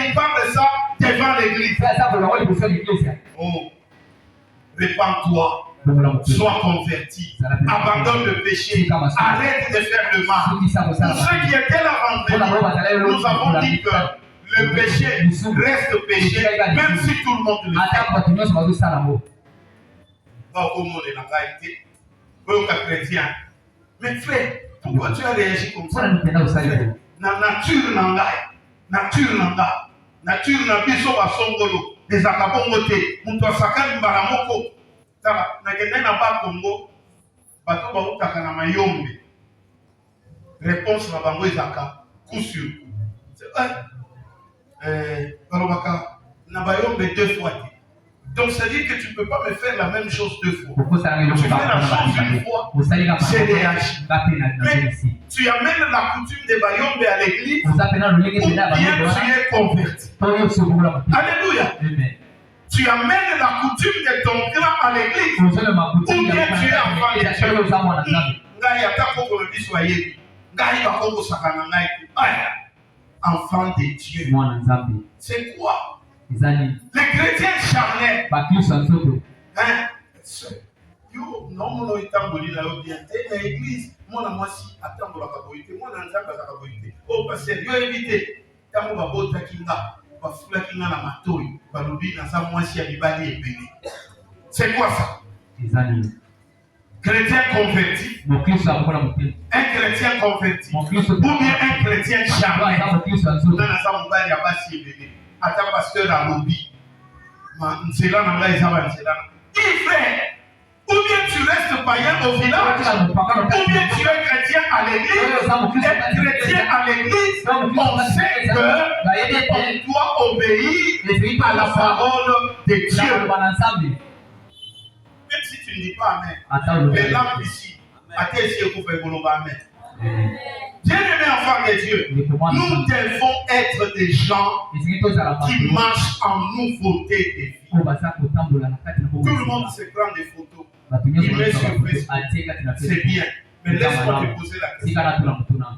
il parle de ça devant l'église. Oh, répands-toi. Sois converti, abandonne le péché, arrête de faire le mal. Pour ceux qui étaient là vendredi, nous avons dit que le péché reste péché, même si tout le monde le fait. Mais frère, pourquoi tu as réagi comme ça? La nature nanga, nature na biso basongolo, les akabongote, muto sakani mbaramoko. Na ba Congo, bato ba utaka na mayombe. Réponse na bango ezaka coup sur coup. Balobaka na bayombe 2 fois. Donc ça dit que tu ne peux pas me faire la même chose 2 fois. Tu fais la chose une fois, c'est réagi. Mais tu amènes la coutume de bayombe à l'église, ou bien tu es converti. Alléluia. Tu amènes la coutume de ton clan à l'église, ou bien tu es enfant de Dieu. Enfant de Dieu. C'est quoi? Les chrétiens charnels. Yo, non, mon itamboli na yo bien. Et l'église, mon amasi atambola kaboité, mon anzamba za kaboité. Oh, parce que yo évité. Tamo babota kinga. C'est quoi ça? Chrétien converti. Un chrétien converti. Ou bien un chrétien charnel. Attends, pasteur à lobby. Frère, ou bien tu restes païen au village, ou bien tu es chrétien à l'église. Être chrétien à l'église, on sait que on doit obéir à la parole de Dieu. Même si tu ne dis pas Amen, les lampes ici, à tes yeux pour faire Amen. Bien-aimés enfants de Dieu, nous devons être des gens qui marchent en nouveauté de vie. Tout le monde se prend des photos. Il met sur Facebook. C'est bien. Mais laisse-moi te poser la question.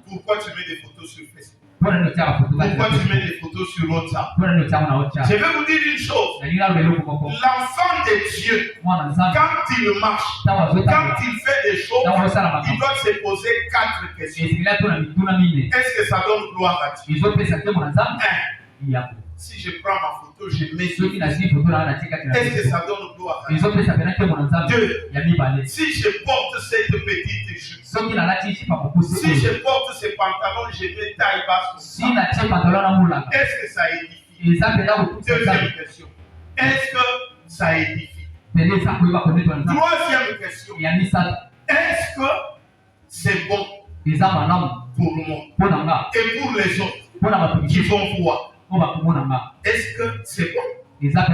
Pourquoi tu mets des photos photos sur Facebook? Pourquoi tu mets des photos sur WhatsApp? Je vais vous dire une chose. L'enfant de Dieu, quand il marche, quand il fait des choses, il doit se poser 4 questions. Est-ce que ça donne gloire à Dieu? Si je prends ma photo, je mets sur. Est-ce que ça donne gloire à Dieu? 2. Si je porte cette petite jupe, si je porte ces pantalons, je mets taille basse. Est-ce que ça édifie? Deuxième question. Est-ce que ça édifie? Troisième question. Est-ce que c'est bon pour moi et pour les autres qui vont voir? Est-ce que c'est bon? Mes frères,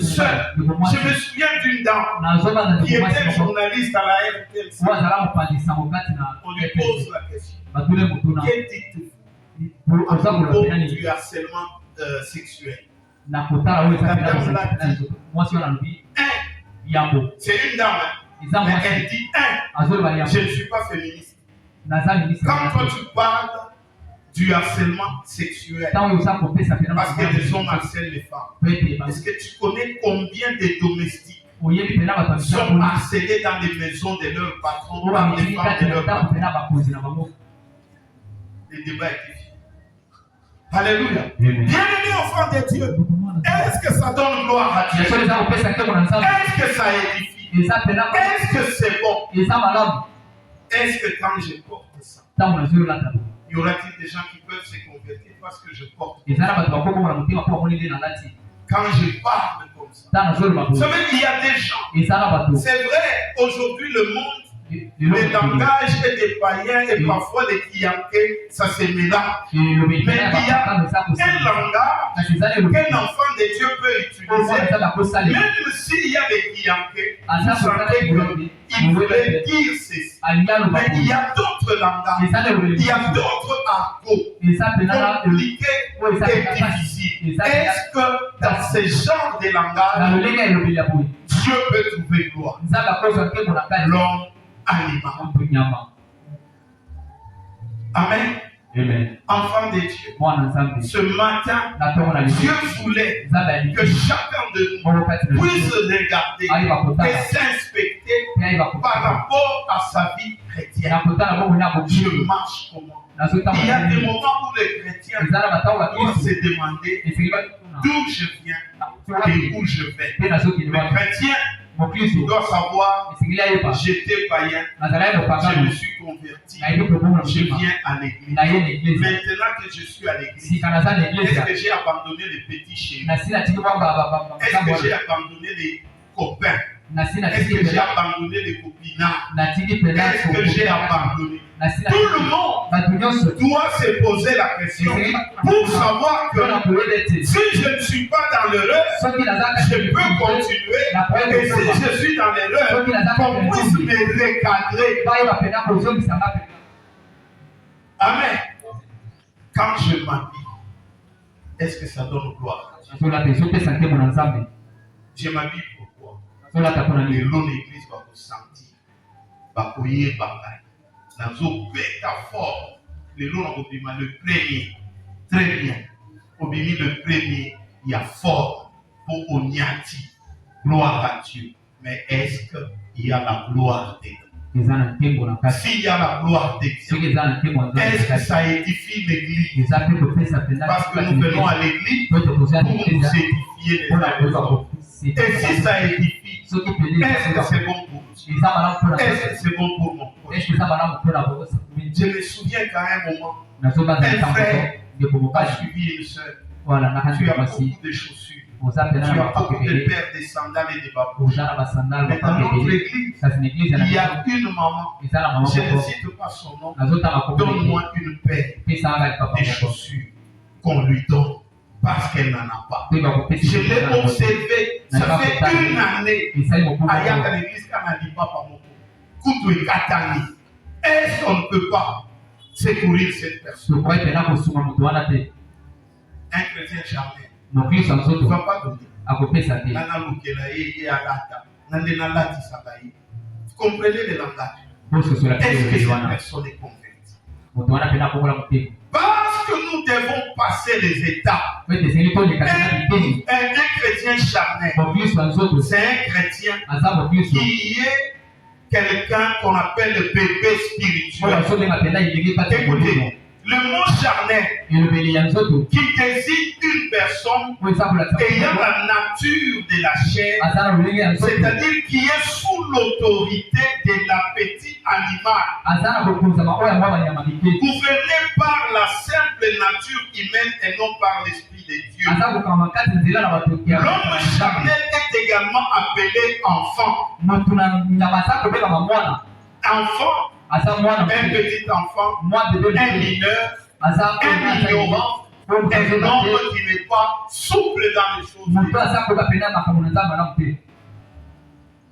sœurs, je me souviens d'une dame qui était journaliste à la RTL. On lui pose la question. Quel dites-vous à propos du harcèlement sexuel? La dame l'a dit. C'est une dame. Mais elle dit je ne suis pas féministe. Quand toi tu parles du harcèlement sexuel, parce que les hommes harcèlent les femmes, est-ce que tu connais combien de domestiques sont harcelés dans les maisons de leurs patrons, par les femmes de leurs patrons? Le débat est difficile. Alléluia. Bien-aimé enfant de Dieu, est-ce que ça donne gloire à Dieu? Est-ce que ça édifie? Est-ce que c'est bon? Est-ce que quand je porte ça, y aura-t-il des gens qui peuvent se convertir parce que je porte? Quand je parle comme ça, vous savez, il y a des gens, c'est vrai, aujourd'hui le monde, le langage est des païens et parfois des Kiyanké, ça se mélange. Mais il y a un langage qu'un enfant de Dieu peut utiliser, même s'il y a des Kiyanké, vous sentez qu'il voulait dire ceci. Mais il y a d'autres langages, il y a d'autres argots compliqués et difficiles. Est-ce que dans ce genre de langage, Dieu peut trouver gloire? L'homme animal. Amen. Amen. Enfant de Dieu, ce matin, Dieu voulait que chacun de nous puisse regarder et s'inspecter par rapport à sa vie chrétienne. Je marche comment? Il y a des moments où les chrétiens doivent se demander d'où je viens et où je vais. Les chrétiens doivent savoir, j'étais païen, je me suis converti, je viens à l'église. Maintenant que je suis à l'église, est-ce que j'ai abandonné les petits chéris? Est-ce que j'ai abandonné les copains? Est-ce que j'ai abandonné les copinards? Est-ce que j'ai abandonné? Tout le monde doit se poser la question pour savoir que si je ne suis pas dans l'erreur, je peux continuer. Et si je suis dans l'erreur, qu'on puisse me recadrer. Amen. Quand je m'habille, est-ce que ça donne gloire? Je m'habille pourquoi? Les longs l'église va vous sentir. Va couiller bagaille. Nazo bêta fort. Les longs le premier. Très bien. Obimi le premier, il y a fort pour Onyati. Gloire à Dieu. Mais est-ce qu'il y a la gloire dedans? S'il y a la gloire de Dieu, est-ce que ça édifie l'église? Parce que nous venons à l'église pour nous édifier les uns. Et si ça édifie, est-ce que c'est bon pour nous? Est-ce que c'est bon pour mon proche? Je me souviens qu'à un moment, un frère a suivi une soeur. Tu as beaucoup de chaussures. Tu as beaucoup de paires de sandales et de babouches. Mais dans notre église, il y a une maman. Je ne cite pas son nom. Donne-moi une paire de chaussures qu'on lui donne parce qu'elle n'en a pas. Je l'ai observé. Ça fait une année. À Yaka l'église, quand on n'a pas par mon couteau et katani. Est-ce qu'on ne peut pas secourir cette personne? Un chrétien jamais. Il ne va pas donner. Vous comprenez le langage? Est-ce que cette personne est convertie? Parce que nous devons passer les étapes. Un chrétien charnel, c'est un chrétien qui est quelqu'un qu'on appelle le bébé spirituel. Écoutez, le mot charnel qui désigne une personne ayant la nature de la chair, c'est-à-dire qui est sous l'autorité de l'appétit animal, gouverné par la simple nature humaine et non par l'Esprit de Dieu. L'homme charnel est également appelé enfant. Enfant, un petit enfant, un mineur, un ignorant, un homme qui n'est pas souple dans les choses de Dieu.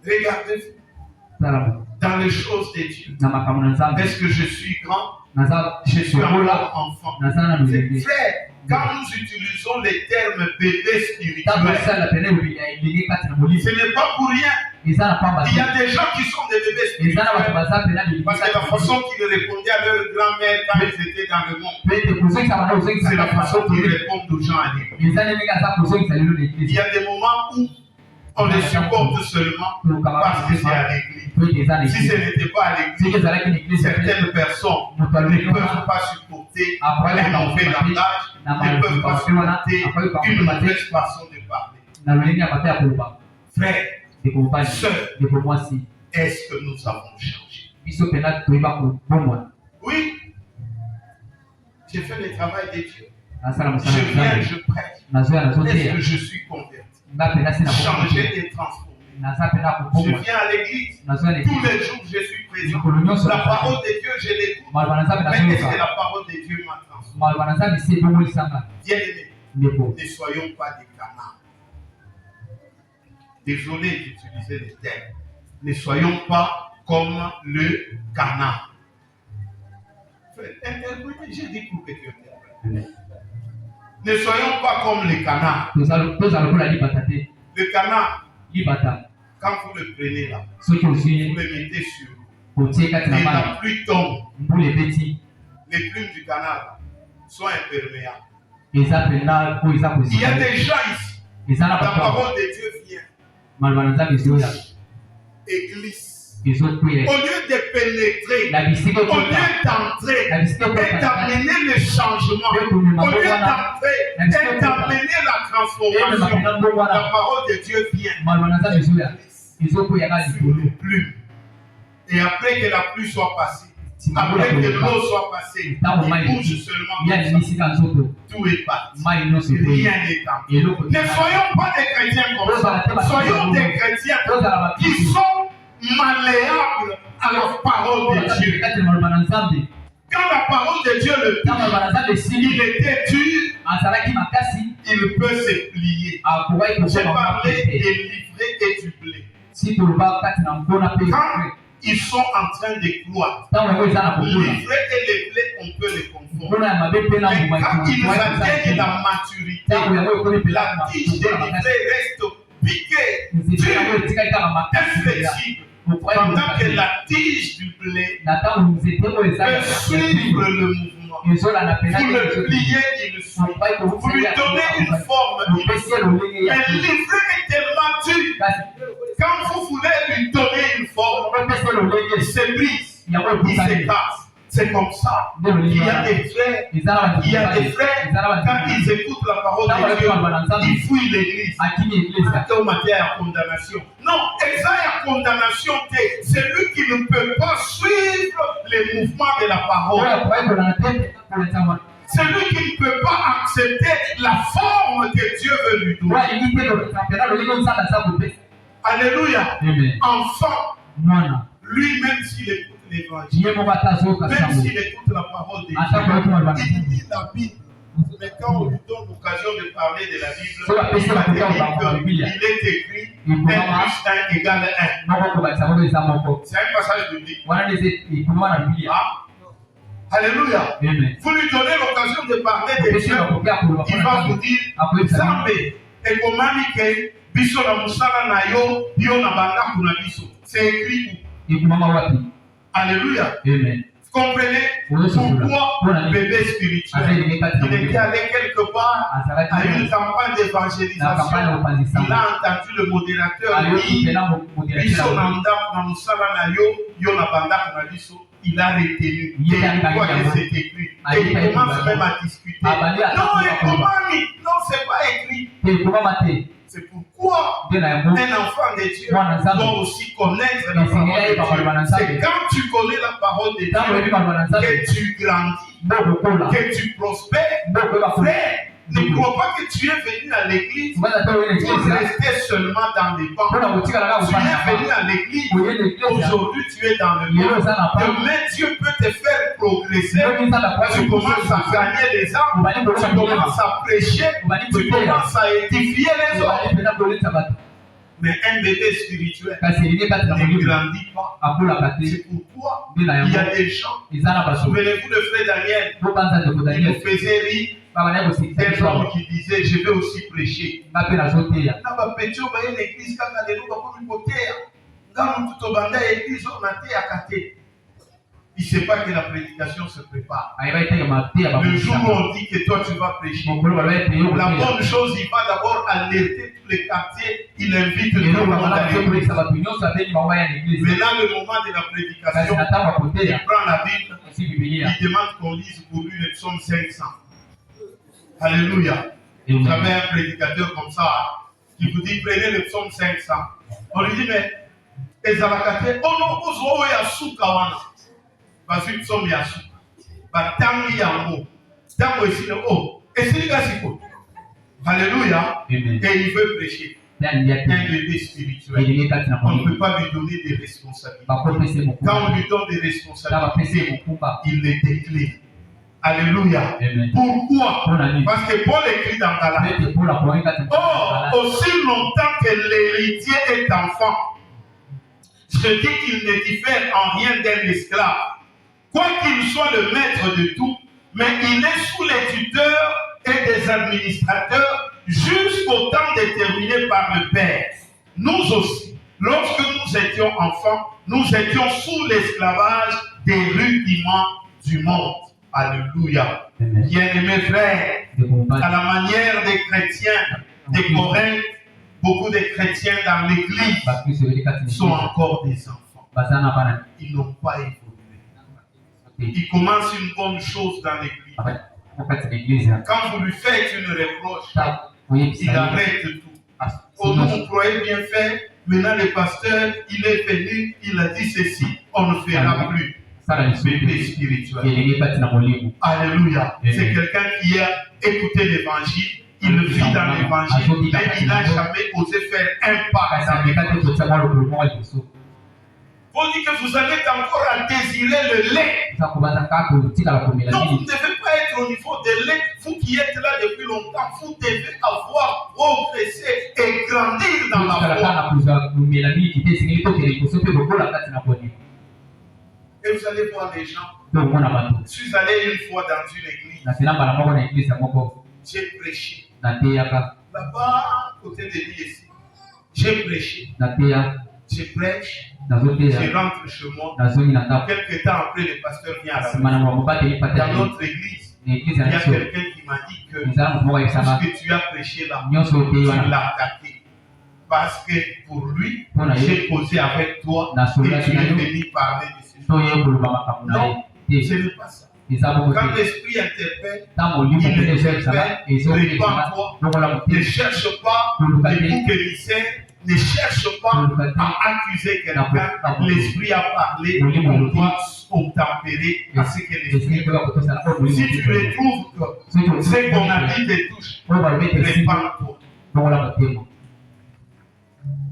Regardez dans les choses de Dieu. Est-ce que je suis grand? Je suis encore enfant. Frère, quand nous utilisons les termes bébé spirituel, ce n'est pas pour rien. Il y a des gens qui sont des bébés spirituels parce que la façon qu'ils répondaient à leur grand-mère quand ils étaient dans le monde, c'est la façon qu'ils répondent aux gens à l'église. Il y a des moments où on les supporte seulement parce que c'est à l'église. Si ce n'était pas à l'église, certaines personnes ne peuvent pas supporter un mauvais langage, ne peuvent pas supporter une mauvaise façon de parler. Frère, sœur, est-ce que nous avons changé? Oui, j'ai fait le travail de Dieu. Je viens, je prêche. Est-ce que je suis converti? Changer et transformer. Je viens à l'église. Tous les jours, je suis présent. La parole de Dieu, je l'écoute. Mais est-ce que la parole de Dieu m'a transformé? Bien-aimés, ne soyons pas des canards. Désolé d'utiliser les termes. Ne soyons pas comme le canard. Interprétez, j'ai dit pour que tu interprètes. Ne soyons pas comme les canards. Le canard, quand vous le prenez là, vous le mettez sur l'eau. Et la pluie tombe. Les plumes du canard sont imperméables. Il y a des gens ici. La parole de Dieu vient et glisse. Au lieu de pénétrer, au lieu d'entrer et d'amener le changement, au lieu d'entrer et d'amener la transformation, la parole de Dieu vient sur les plumes. Et après que la pluie soit passée, après que l'eau soit passée, il bouge seulement comme ça. Tout est parti. Rien n'est entré. Ne soyons pas des chrétiens comme ça. Soyons des chrétiens qui sont malléable à la parole de Dieu. Quand la parole de Dieu le touche, il était dur, il peut se plier. J'ai parlé des livrets et du blé. Quand ils sont en train de croître, les livrets et les blés, on peut les confondre. Mais quand ils atteignent la maturité, la tige des livrets reste piquée, inflexible. Pendant que la tige du blé peut suivre le mouvement. Vous le pliez, il suit. Vous lui donnez une forme, il suit. Mais le livret est tellement dur. Quand vous voulez lui donner une forme, il se brise, il s'écarte. C'est comme ça. Il y a des frères, quand ils écoutent la parole de Dieu, ils fuient l'église. Au matin à condamnation. Non, exact à condamnation, c'est lui qui ne peut pas suivre les mouvements de la parole. C'est lui qui ne peut pas accepter la forme que Dieu veut lui donner. Alléluia. Enfant, lui-même s'il écoute l'évangile, même s'il écoute la parole de Dieu, il lit la Bible. Mais quand on lui donne l'occasion de parler de la Bible, il est écrit 1 plus 1 égale 1. C'est un passage biblique. Alléluia. Vous lui donnez l'occasion de parler de Dieu, il va vous dire Zambe ekomami ke biso na musala na yo yo na banda kuna biso. C'est écrit où? Alléluia. Comprenez pourquoi bébé spirituel? Il était allé quelque part à une campagne d'évangélisation. Il a entendu le modérateur il a retenu. Et il voit que c'est écrit. Et il commence même à discuter. Non, c'est pas écrit. C'est pourquoi un enfant de Dieu doit aussi connaître la parole de Dieu. C'est quand tu connais la parole de Dieu que tu grandis, que tu prospères. Frère, ne crois pas que tu es venu à l'église pour rester seulement dans les bancs. Tu es venu à l'église. Aujourd'hui, tu es dans le monde. Demain, Dieu peut te faire progresser. Tu commences à gagner les âmes. Tu commences à prêcher. Tu commences à édifier les autres. Mais un bébé spirituel ne grandit pas. C'est pourquoi il y a des gens. Souvenez-vous de frère Daniel. Il nous faisait rire. Un homme qui disait je vais aussi prêcher. Il ne sait pas que la prédication se prépare. Le jour où on dit que toi tu vas prêcher, la bonne chose, il va d'abord alerter tous les quartiers, il invite tout le monde à l'église. Maintenant, le moment de la prédication, il prend la Bible, il demande qu'on lise pour lui le psaume 500. Alléluia. Vous avez un prédicateur comme ça qui vous dit prenez le psaume 500. On lui dit mais ezalakate ono ozo ya suka wana. Parce que psaume ya suka. Ba tangi yango. Tango esile oh esile gasiko. Alléluia. Et il veut prêcher. Un bébé spirituel. On ne peut pas lui donner des responsabilités. Quand on lui donne des responsabilités, il les décline. Alléluia. Amen. Pourquoi? Parce que Paul écrit dans Galates. Aussi longtemps que l'héritier est enfant, je dis qu'il ne diffère en rien d'un esclave. Quoi qu'il soit le maître de tout, mais il est sous les tuteurs et des administrateurs jusqu'au temps déterminé par le Père. Nous aussi, lorsque nous étions enfants, nous étions sous l'esclavage des rudiments du monde. Alléluia. Bien-aimés frères, à la manière des chrétiens de Corinthe, beaucoup de chrétiens dans l'église sont encore des enfants. Ils n'ont pas évolué. Ils commencent une bonne chose dans l'église. Quand vous lui faites une reproche, il arrête tout. Oh non, on croyait bien faire. Maintenant le pasteur, il est venu, il a dit ceci. On ne fera plus. Bébé spirituel. Alléluia. C'est quelqu'un qui a écouté l'évangile, il vit dans l'évangile, mais il n'a jamais osé faire un pas dans l'évangile. Vous dites que vous allez encore à désirer le lait. Donc vous ne devez pas être au niveau de lait. Vous qui êtes là depuis longtemps, vous devez avoir progressé et grandir dans la foi. Et vous allez voir les gens. Je suis allé une fois dans une église. J'ai prêché. Là-bas, côté de lui ici. J'ai prêché. Je prêche. Je rentre chez moi. Quelques temps après, le pasteur vient à la maison. Dans notre église, il y a quelqu'un qui m'a dit que tout ce que tu as prêché là, tu l'as attaqué. Parce que pour lui, j'ai causé avec toi et tu es venu parler de ce choses. Non, ce n'est pas ça. Quand l'esprit interpelle, il interpelle, répands-toi, ne cherche pas les boucs émissaires, ne cherche pas à accuser quelqu'un. L'esprit a parlé, on doit obtempérer à ce que l'esprit veut. Si tu le trouves que ce qu'on a dit te touche, répands-toi.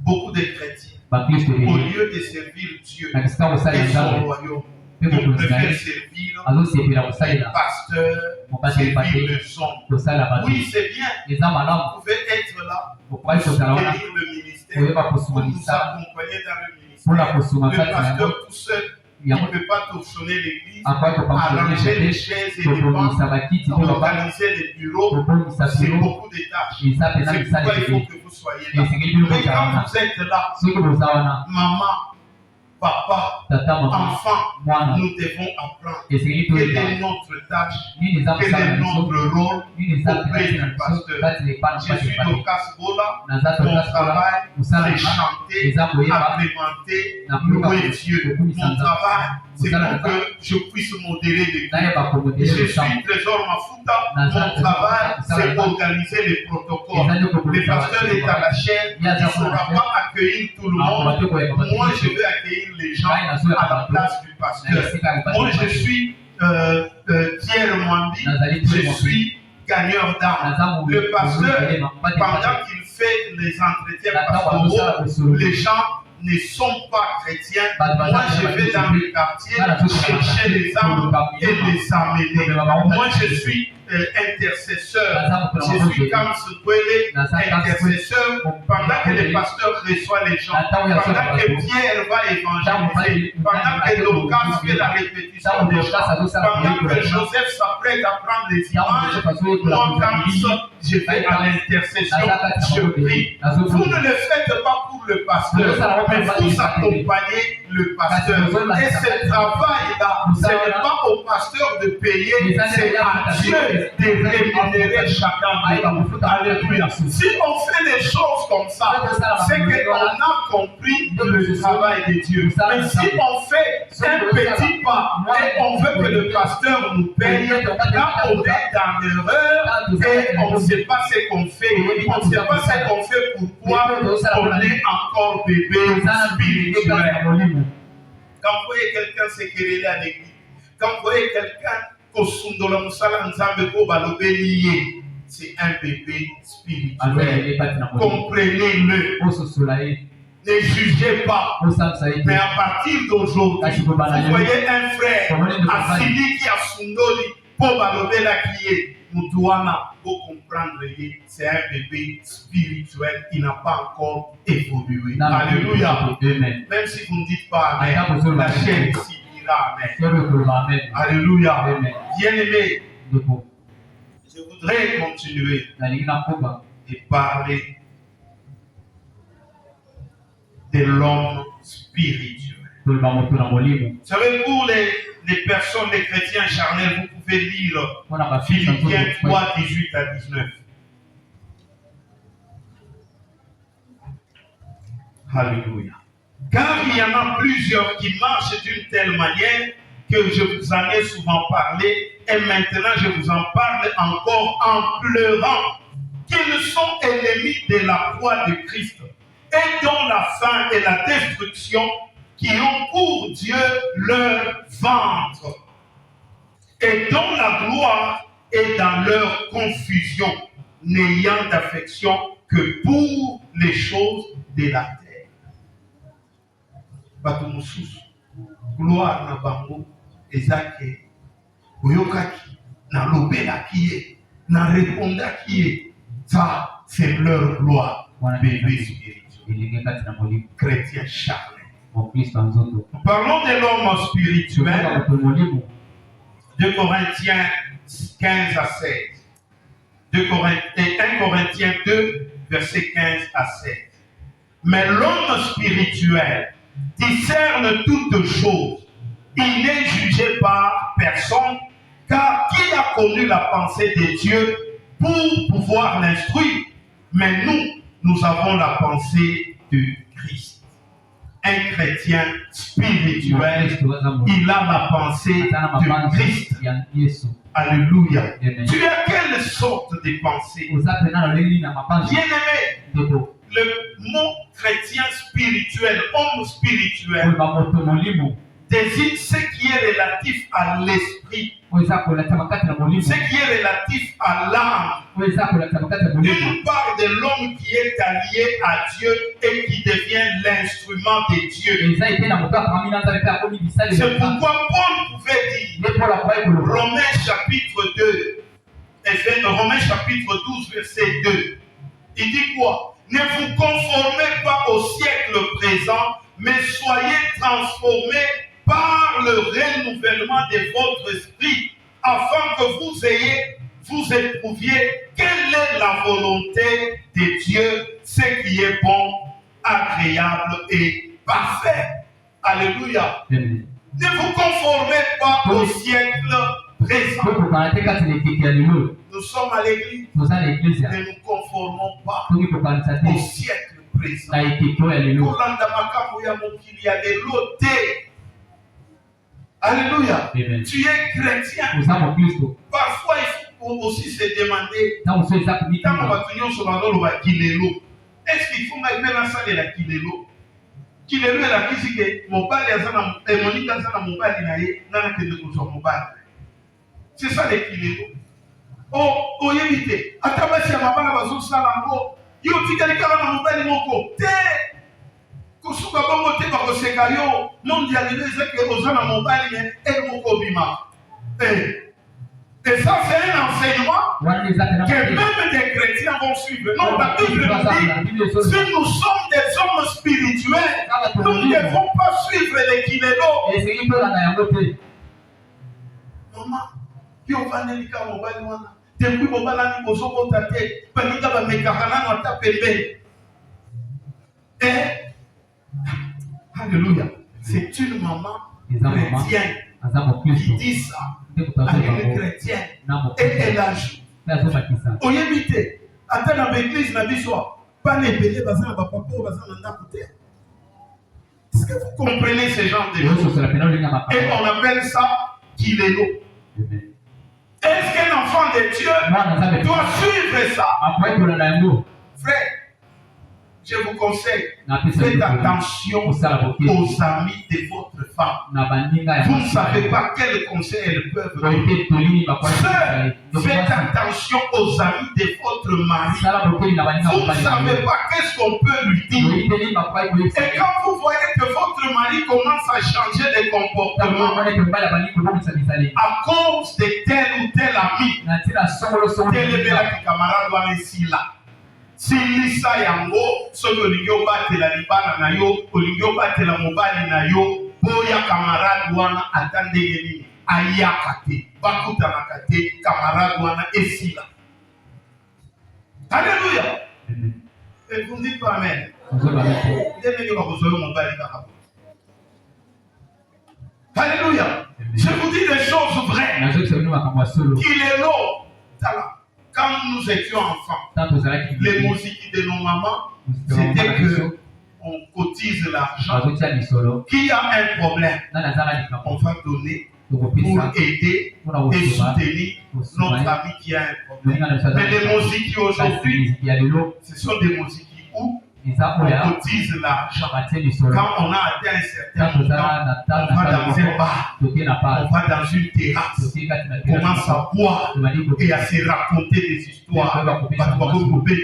Beaucoup de chrétiens, au lieu de servir Dieu et son royaume, on préfère servir les pasteurs, servir le son. Oui, c'est bien. Vous pouvez être là pour soutenir le ministère, pour nous accompagner dans le ministère. Le pasteur tout seul, il ne peut pas torsionner l'église, arranger les chaises et les bancs, organiser les bureaux. C'est beaucoup de tâches. C'est pourquoi il faut que vous soyez là. Mais quand vous êtes là, maman, papa, Enfants, nous devons apprendre quelle est notre tâche, quel est notre rôle auprès du pasteur. Je suis Dorcas Bola, mon travail, c'est chanter, agrémenter, louer Dieu. Mon travail, c'est pour que je puisse modérer l'église. Je suis Trésor Mafuta, mon travail, c'est organiser les protocoles. Le pasteur est à la chaîne, il ne saura pas accueillir tout le monde. Moi, je vais accueillir les gens à la place du pasteur. Moi, je suis Thierry Mwambi, je suis gagneur d'âme. Le pasteur, pendant qu'il fait les entretiens pastoraux, les gens ne sont pas chrétiens. Moi, je vais dans le quartier chercher les âmes et les amener. Moi, je suis intercesseur. Je suis comme intercesseur pendant que le pasteur reçoit les gens, pendant que Pierre va évangéliser, pendant que Dorcas fait la répétition des chants, pendant que Joseph s'apprête à prendre les images. Moi, comme ça, je vais à l'intercession, je prie. Vous ne le faites pas pour le pasteur, mais vous accompagnez le pasteur. Et ce travail-là, ce n'est pas au pasteur de payer, c'est à Dieu de rémunérer chacun. Alléluia. Si on fait les choses comme ça, c'est qu'on a compris le travail de Dieu. Mais si on fait un petit pas et on veut que le pasteur nous paye, là on est dans l'erreur et on ne sait pas ce qu'on fait. On ne sait pas ce qu'on fait, pourquoi on est encore bébé spirituel. Quand vous voyez quelqu'un se quereller à l'église, quand vous voyez quelqu'un c'est un bébé spirituel. Comprenez-le. Ne jugez pas. Mais à partir d'aujourd'hui, vous voyez un frère Assini qui a Sundoli pour balobela qui est Moutouana, pour comprendre, c'est un bébé spirituel qui n'a pas encore évolué. Alléluia. Même si vous ne dites pas Amen, la chaîne ici. Amen. Alléluia. Bien-aimé, je voudrais continuer et parler de l'homme spirituel. Vous savez, pour les personnes, les chrétiens charnels, vous pouvez lire Philippiens 3, 18 à 19. Alléluia. Car il y en a plusieurs qui marchent d'une telle manière que je vous en ai souvent parlé et maintenant je vous en parle encore en pleurant, qu'ils sont ennemis de la croix de Christ et dont la fin et la destruction qui ont pour Dieu leur ventre et dont la gloire est dans leur confusion, n'ayant d'affection que pour les choses de la terre. Bato mosusu gloire na bango ezake oyokaki na lobelaki ye na répondaki ye, ça c'est leur gloire. Bébé spirituel, chrétien charnel. Parlons de l'homme spirituel. 2 Corinthiens 15 à 16. 1 Corinthiens 2 verset 15 à 16. Mais l'homme spirituel discerne toutes choses. Il n'est jugé par personne, car qui a connu la pensée de Dieu pour pouvoir l'instruire? Mais nous avons la pensée de Christ. Un chrétien spirituel, il a la pensée de Christ. Alléluia. Tu as quelle sorte de pensée? Bien-aimé, le mot chrétien spirituel, homme spirituel, désigne ce qui est relatif à l'esprit, ce qui est relatif à l'âme. Une part de l'homme qui est allié à Dieu et qui devient l'instrument de Dieu. C'est pourquoi Paul pouvait dire, Romains chapitre 2, Romains chapitre 12, verset 2, il dit quoi? Ne vous conformez pas au siècle présent, mais soyez transformés par le renouvellement de votre esprit, afin que vous éprouviez quelle est la volonté de Dieu, ce qui est bon, agréable et parfait. Alléluia. Ne vous conformez pas au siècle présent. Nous sommes à l'église. Ne nous conformons pas au siècle présent. Alléluia. Tu es chrétien. Parfois, il faut aussi se demander est-ce qu'il faut mettre la salle de la Kilelo? Kilelo est la qui que mobile et Monica Zana mobile n'a que de mobile. C'est ça les Kilelo. Oh, évitez. Atabasi à ma bana bazo salango. Yo tika kala na mobile moko. Te. Kusuka bongo te ba ko sekayo. Mondialisé que ozana mobile et moko bima. Et ça, c'est un enseignement que même des chrétiens vont suivre. Non, la Bible dit, si nous sommes des hommes spirituels, nous ne devons pas suivre les Kilelo. Maman, qui ont fait un cas mobile, depuis mobile, nous avons tapé, parce que nous avons tapé. Et, alléluia, c'est une maman chrétienne qui dit ça. À une chrétienne et elle ajoute au éviter attends dans l'église n'a dit soit pas les bébés basés dans papa basés dans côté. Est-ce que vous comprenez ce genre de choses? Et on appelle ça Kilelo. Est-ce qu'un enfant de Dieu doit suivre ça? Frère, je vous conseille, faites attention aux amis de votre femme. Vous ne savez pas quels conseils elles peuvent donner. Faites attention aux amis de votre mari. Vous ne savez pas qu'est-ce qu'on peut lui dire. Et quand vous voyez que votre mari commence à changer de comportement à cause de tel ou tel ami, tel est le camarade ici là. Si lisa yango soki olingi obatela libala na yo olingi obatela mobali na yo boya camarade wana ata ndenge nini ayaka te bakutanaka te camarade wana esila. Alléluia. Et vous dites pas amen. Ndenge bakozoyo mobali kaka. Alléluia. Je vous dis des choses vraies. Qu'il est l'eau. Quand nous étions enfants, les musiques de nos mamans, c'était que on cotise l'argent. Qui a un problème, on va donner pour aider et soutenir notre ami qui a un problème. Mais les musiques aujourd'hui, ce sont des musiques où on cotise l'argent. Quand on a atteint un certain montant, on va dans un bar, on va dans une terrasse, on commence à boire et à se raconter des histoires. Et mon bel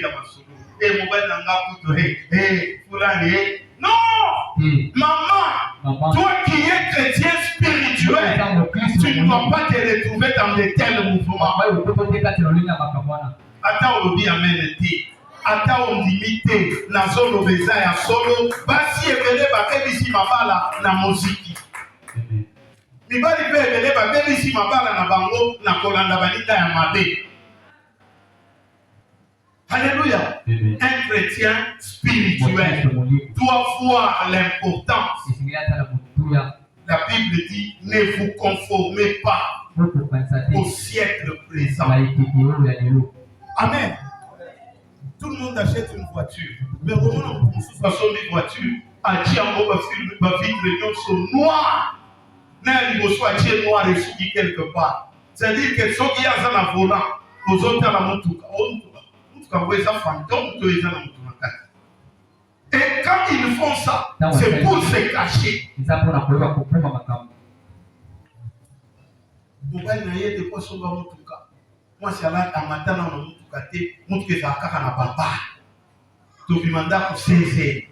non! Maman, toi qui es chrétien spirituel, tu ne dois pas te retrouver dans de tels mouvements. Attends, on dit amen. Ata ondimite na zolo beza ya solo basi ebele bakebisi mabala na muziki. Mibali pe ebele bakebisi mabala na bango na kolanda balinda ya mabe. Alléluia. Un chrétien spirituel doit voir l'importance. La Bible dit ne vous conformez pas au siècle présent. Amen. Tout le monde achète une voiture. Mais au moment où on se passe une voiture, à Tiambo va vitre sont noirs. N'a pas soit noir et souki quelque part. C'est-à-dire que ceux qui ont un volant, aux autres à la motuka, et quand ils font ça, c'est pour se cacher. Moi, c'est là, à matin, dans le Moukate, Moukate, à Kakana Baba. Tu me mandas pour 16 heures.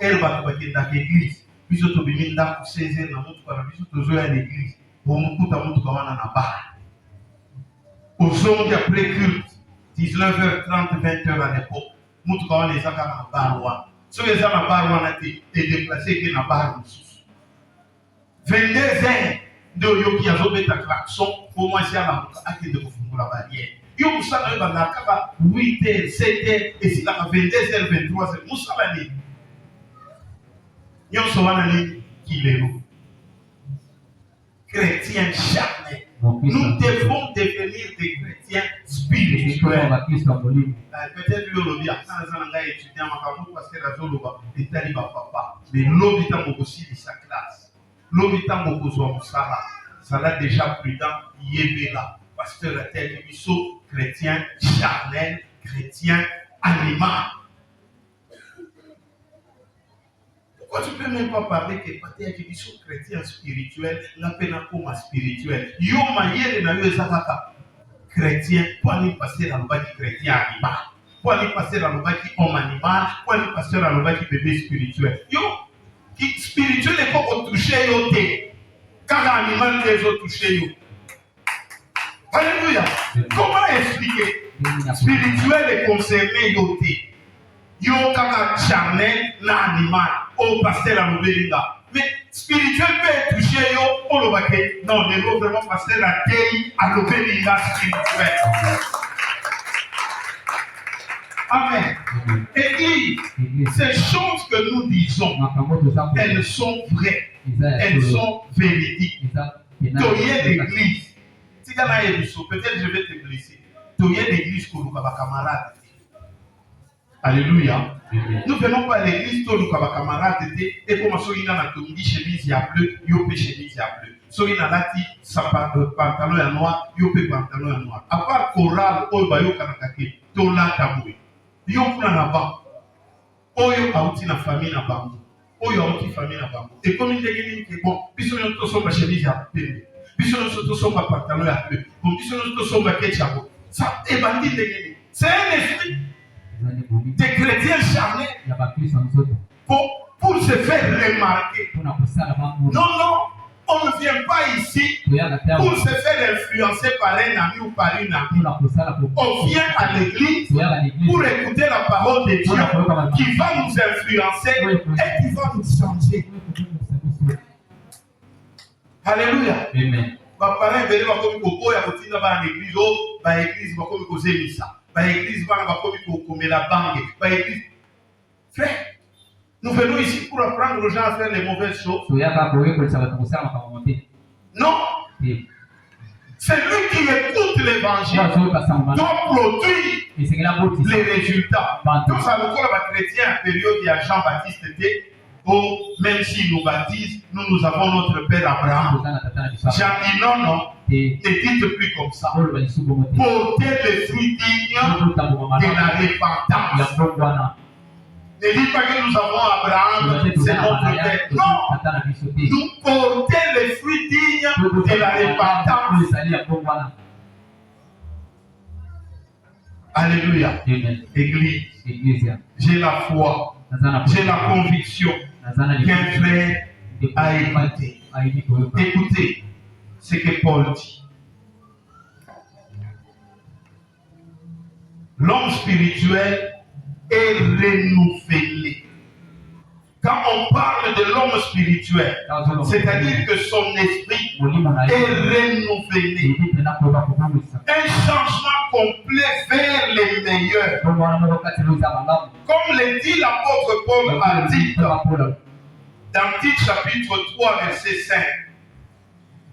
Elle va te battre dans l'église. Puis tu me mandas pour 16 heures dans Moukate, puis tu joues à l'église. Pour Moukouta, Moukouta, à la barre. Aux hommes après culte, 19h30, 20h à l'époque, Moukouta, on les a à la barre. Si les gens à la barre, on a été déplacés qui na barre. 22 heures. De yoki azobe ta klaxon pour moi c'est la acte de la barrière. Yo musa na bana kaba 8h 7h et si la 22h 23h musa la ni. Yo so wana ni Kilelo. Chrétiens charnels. Nous devons devenir des chrétiens spirituels. Peut-être que l'on dit, quand on a étudié, parce que la zone est allée papa. Mais l'habitant aussi de sa classe. L'habitant beaucoup de ça l'a déjà prudent, il est là. Pasteur a tel biseau, chrétien charnel, chrétien animal. Pourquoi tu ne peux même pas parler que pasteur qui biseau chrétien spirituel, la peine comme spirituel. Yo maïe na yo zakaka. Chrétien, pas ni pasteur à l'obaki chrétien animal. Pas ni pasteur à l'obaki homme animal. Pas ni pasteur à l'obaki bébé spirituel. Yo, qui spirituel est pas pour toucher yo té. Car l'animal les autres touchés. Alléluia. Comment expliquer? Spirituel est concerné yoté. Yo kaka charnel na animal. Oh pasteur la nouvelle. Mais spirituel peut toucher yo. Oh le baquet. Non, les autres vraiment pasteur la tei à nouvelle spirituel. Amen. Église, ces choses que nous disons, elles sont vraies. Elles sont véridiques. Toyer l'église. Si tu as peut-être je vais te blesser. Toyer l'église pour nous camarades. Alléluia. Nous venons pas à l'église pour nous camarades et comme si on a une chemise bleu, yopé chemise bleu. Si on a lati pantalon noir, yopé pantalon noir. À part chorale, oyo kanakake, tola taboué. Yopé na ba. Oyo auti na famille na bango. Oyo auti famille na bango. Et comme il dit que bon, puisque nous tous sommes chemise à pembe, puisque nous tous sommes pantalon à bleu, puisque nous tous sommes ketchup. Ça est bandit de gagner. C'est un esprit des chrétiens charnés pour se faire remarquer. Non, non, on ne vient pas ici pour se faire influencer par un ami ou par une amie. On vient à l'église pour écouter la parole de Dieu qui va nous influencer et qui va nous changer. Alléluia. Amen. Parents venez va comme koko ya kotinda ba l'église oh ba église va comme kozemisa ba église va comme komela bangue ba église. Frère, nous venons ici pour apprendre aux gens à faire les mauvaises choses. Non. C'est lui qui écoute l'évangile doit produire les résultats. Nous savons que les chrétiens en période de Jean-Baptiste était. Oh, même s'il nous baptise, nous avons notre père Abraham. J'ai dit non, non, ne dites plus comme ça. Portez les fruits dignes de la repentance. Ne dites pas que nous avons Abraham, c'est notre père. Non, nous portons les fruits dignes de la repentance. Alléluia. Église, j'ai la foi, j'ai la conviction qu'un frère a écouté. Écoutez ce que Paul dit. L'homme spirituel est renouvelé. Quand on parle de l'homme spirituel, c'est-à-dire que son esprit est renouvelé. Un changement complet vers les meilleurs. Comme le dit l'apôtre Paul à Tite, dans Tite chapitre 3, verset 5.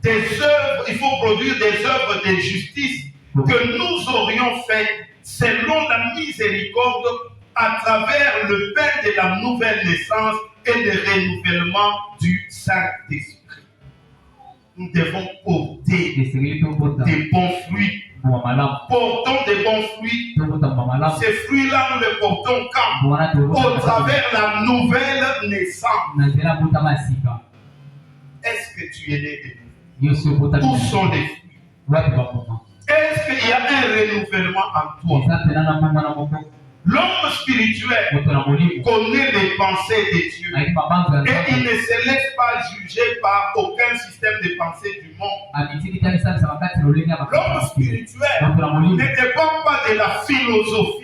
Des œuvres, il faut produire des œuvres de justice que nous aurions faites selon la miséricorde à travers le pain de la nouvelle naissance et le renouvellement du Saint-Esprit. Nous devons porter des bons fruits. Portons des bons fruits. Ces fruits-là, nous les portons quand? Au travers la nouvelle naissance. Est-ce que tu es né de nouveau? Où sont les fruits? Est-ce qu'il y a un renouvellement en toi? L'homme spirituel connaît les pensées de Dieu et il ne se laisse pas juger par aucun système de pensée du monde. L'homme spirituel ne dépend pas de la philosophie.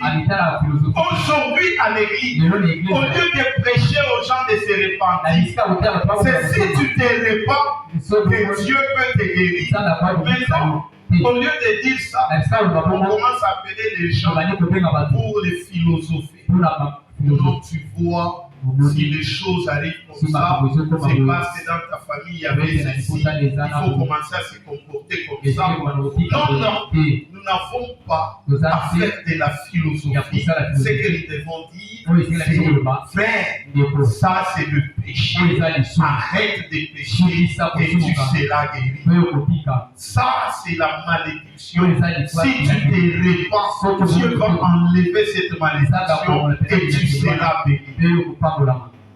Aujourd'hui à l'église, au lieu de prêcher aux gens de se repentir, c'est si tu te repens que Dieu peut te guérir. Maintenant, au lieu de dire ça, on commence à appeler les gens pour les philosophies. Donc tu vois Si les choses arrivent comme ça, c'est parce que dans ta famille il y avait ceci, il faut commencer à se comporter comme ça. Non, nous n'avons pas à faire de la philosophie. Ce que nous devons dire, c'est frère, ça c'est le péché. Arrête de pécher et tu seras guéri. Ça c'est la malédiction. Si tu te répands, Dieu va enlever cette malédiction et tu seras béni.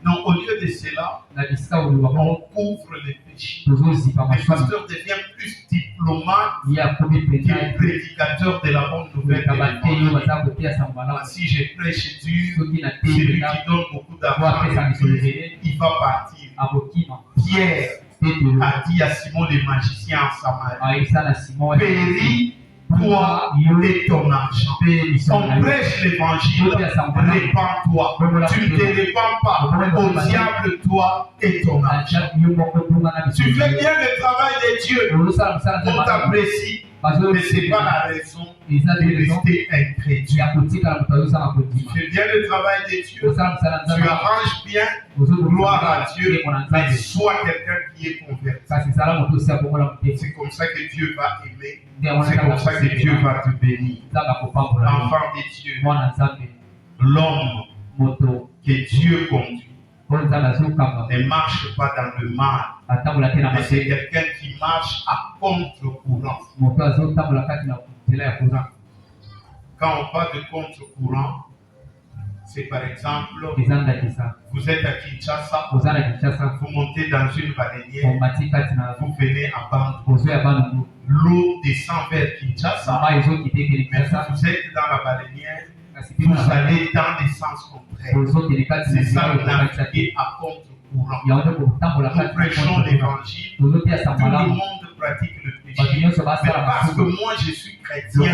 Non, au lieu de cela, on couvre les péchés. Le pasteur devient plus diplomate que prédicateur de la bonne nouvelle. Si je prêche Dieu, celui qui donne beaucoup d'argent, il va partir. Pierre a dit à Simon le magicien en Samarie, péris toi et ton argent. On prêche l'évangile, répands-toi. Tu ne te répands pas au diable, toi et ton argent. Tu fais bien le travail de Dieu, on t'apprécie, mais ce n'est pas la raison de rester incrédule. Tu fais bien le travail de Dieu, tu arranges bien, gloire à Dieu, mais sois quelqu'un qui est converti. C'est comme ça que Dieu va aimer. C'est comme ça que Dieu va te bénir. Enfant de Dieu, l'homme que Dieu conduit ne marche pas dans le mal, mais c'est quelqu'un qui marche à contre-courant. Quand on parle de contre-courant, c'est par exemple, vous êtes à Kinshasa, vous montez dans une baleinière, vous venez à Bandung. L'eau descend vers Kinshasa, mais vous êtes dans la baleinière, vous allez dans les sens contraires. C'est ça naviguer à contre-courant. Nous prêchons l'évangile, tout le monde pratique le péché. Mais parce que moi je suis chrétien,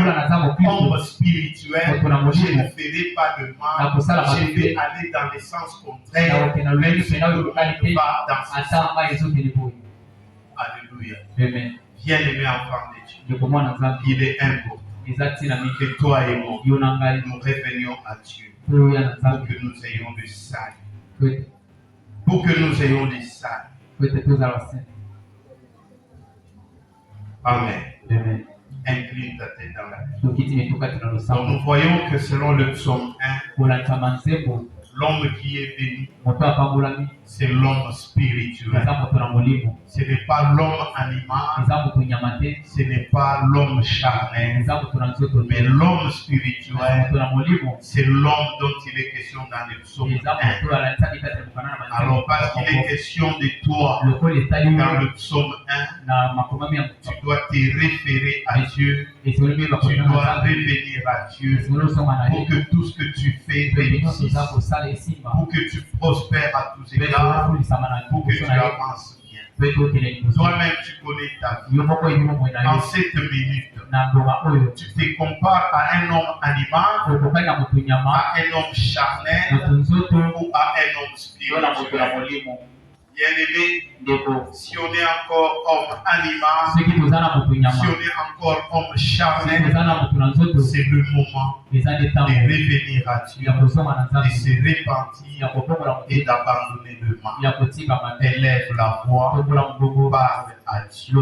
homme spirituel, je ne ferai pas le mal, je vais aller dans les sens contraires, même si tout le monde va dans ce sens. Alléluia. Bien-aimé enfant de Dieu, il est important que toi et moi, nous revenions à Dieu pour que nous ayons le salut. Pour que nous ayons le salut. Amen. Incline ta tête dans la vie. Donc nous voyons que selon le psaume 1, l'homme qui est béni, c'est l'homme spirituel. Ce n'est pas l'homme animal, ce n'est pas l'homme charnel, mais l'homme spirituel, c'est l'homme dont il est question dans le psaume 1. Alors parce qu'il est question de toi dans le psaume 1, tu dois te référer à Dieu, tu dois revenir à Dieu pour que tout ce que tu fais réussisse, pour que tu prospères à tous égards, pour que tu avances bien. Toi-même, tu connais ta vie. En cette minute, tu te compares à un homme animal, à un homme charnel ou à un homme spirituel. Bien-aimé, si on est encore homme animal, si on est encore homme charnel, c'est le moment de revenir à Dieu, de se repentir et d'abandonner le mal. Élève la voix, parle à Dieu.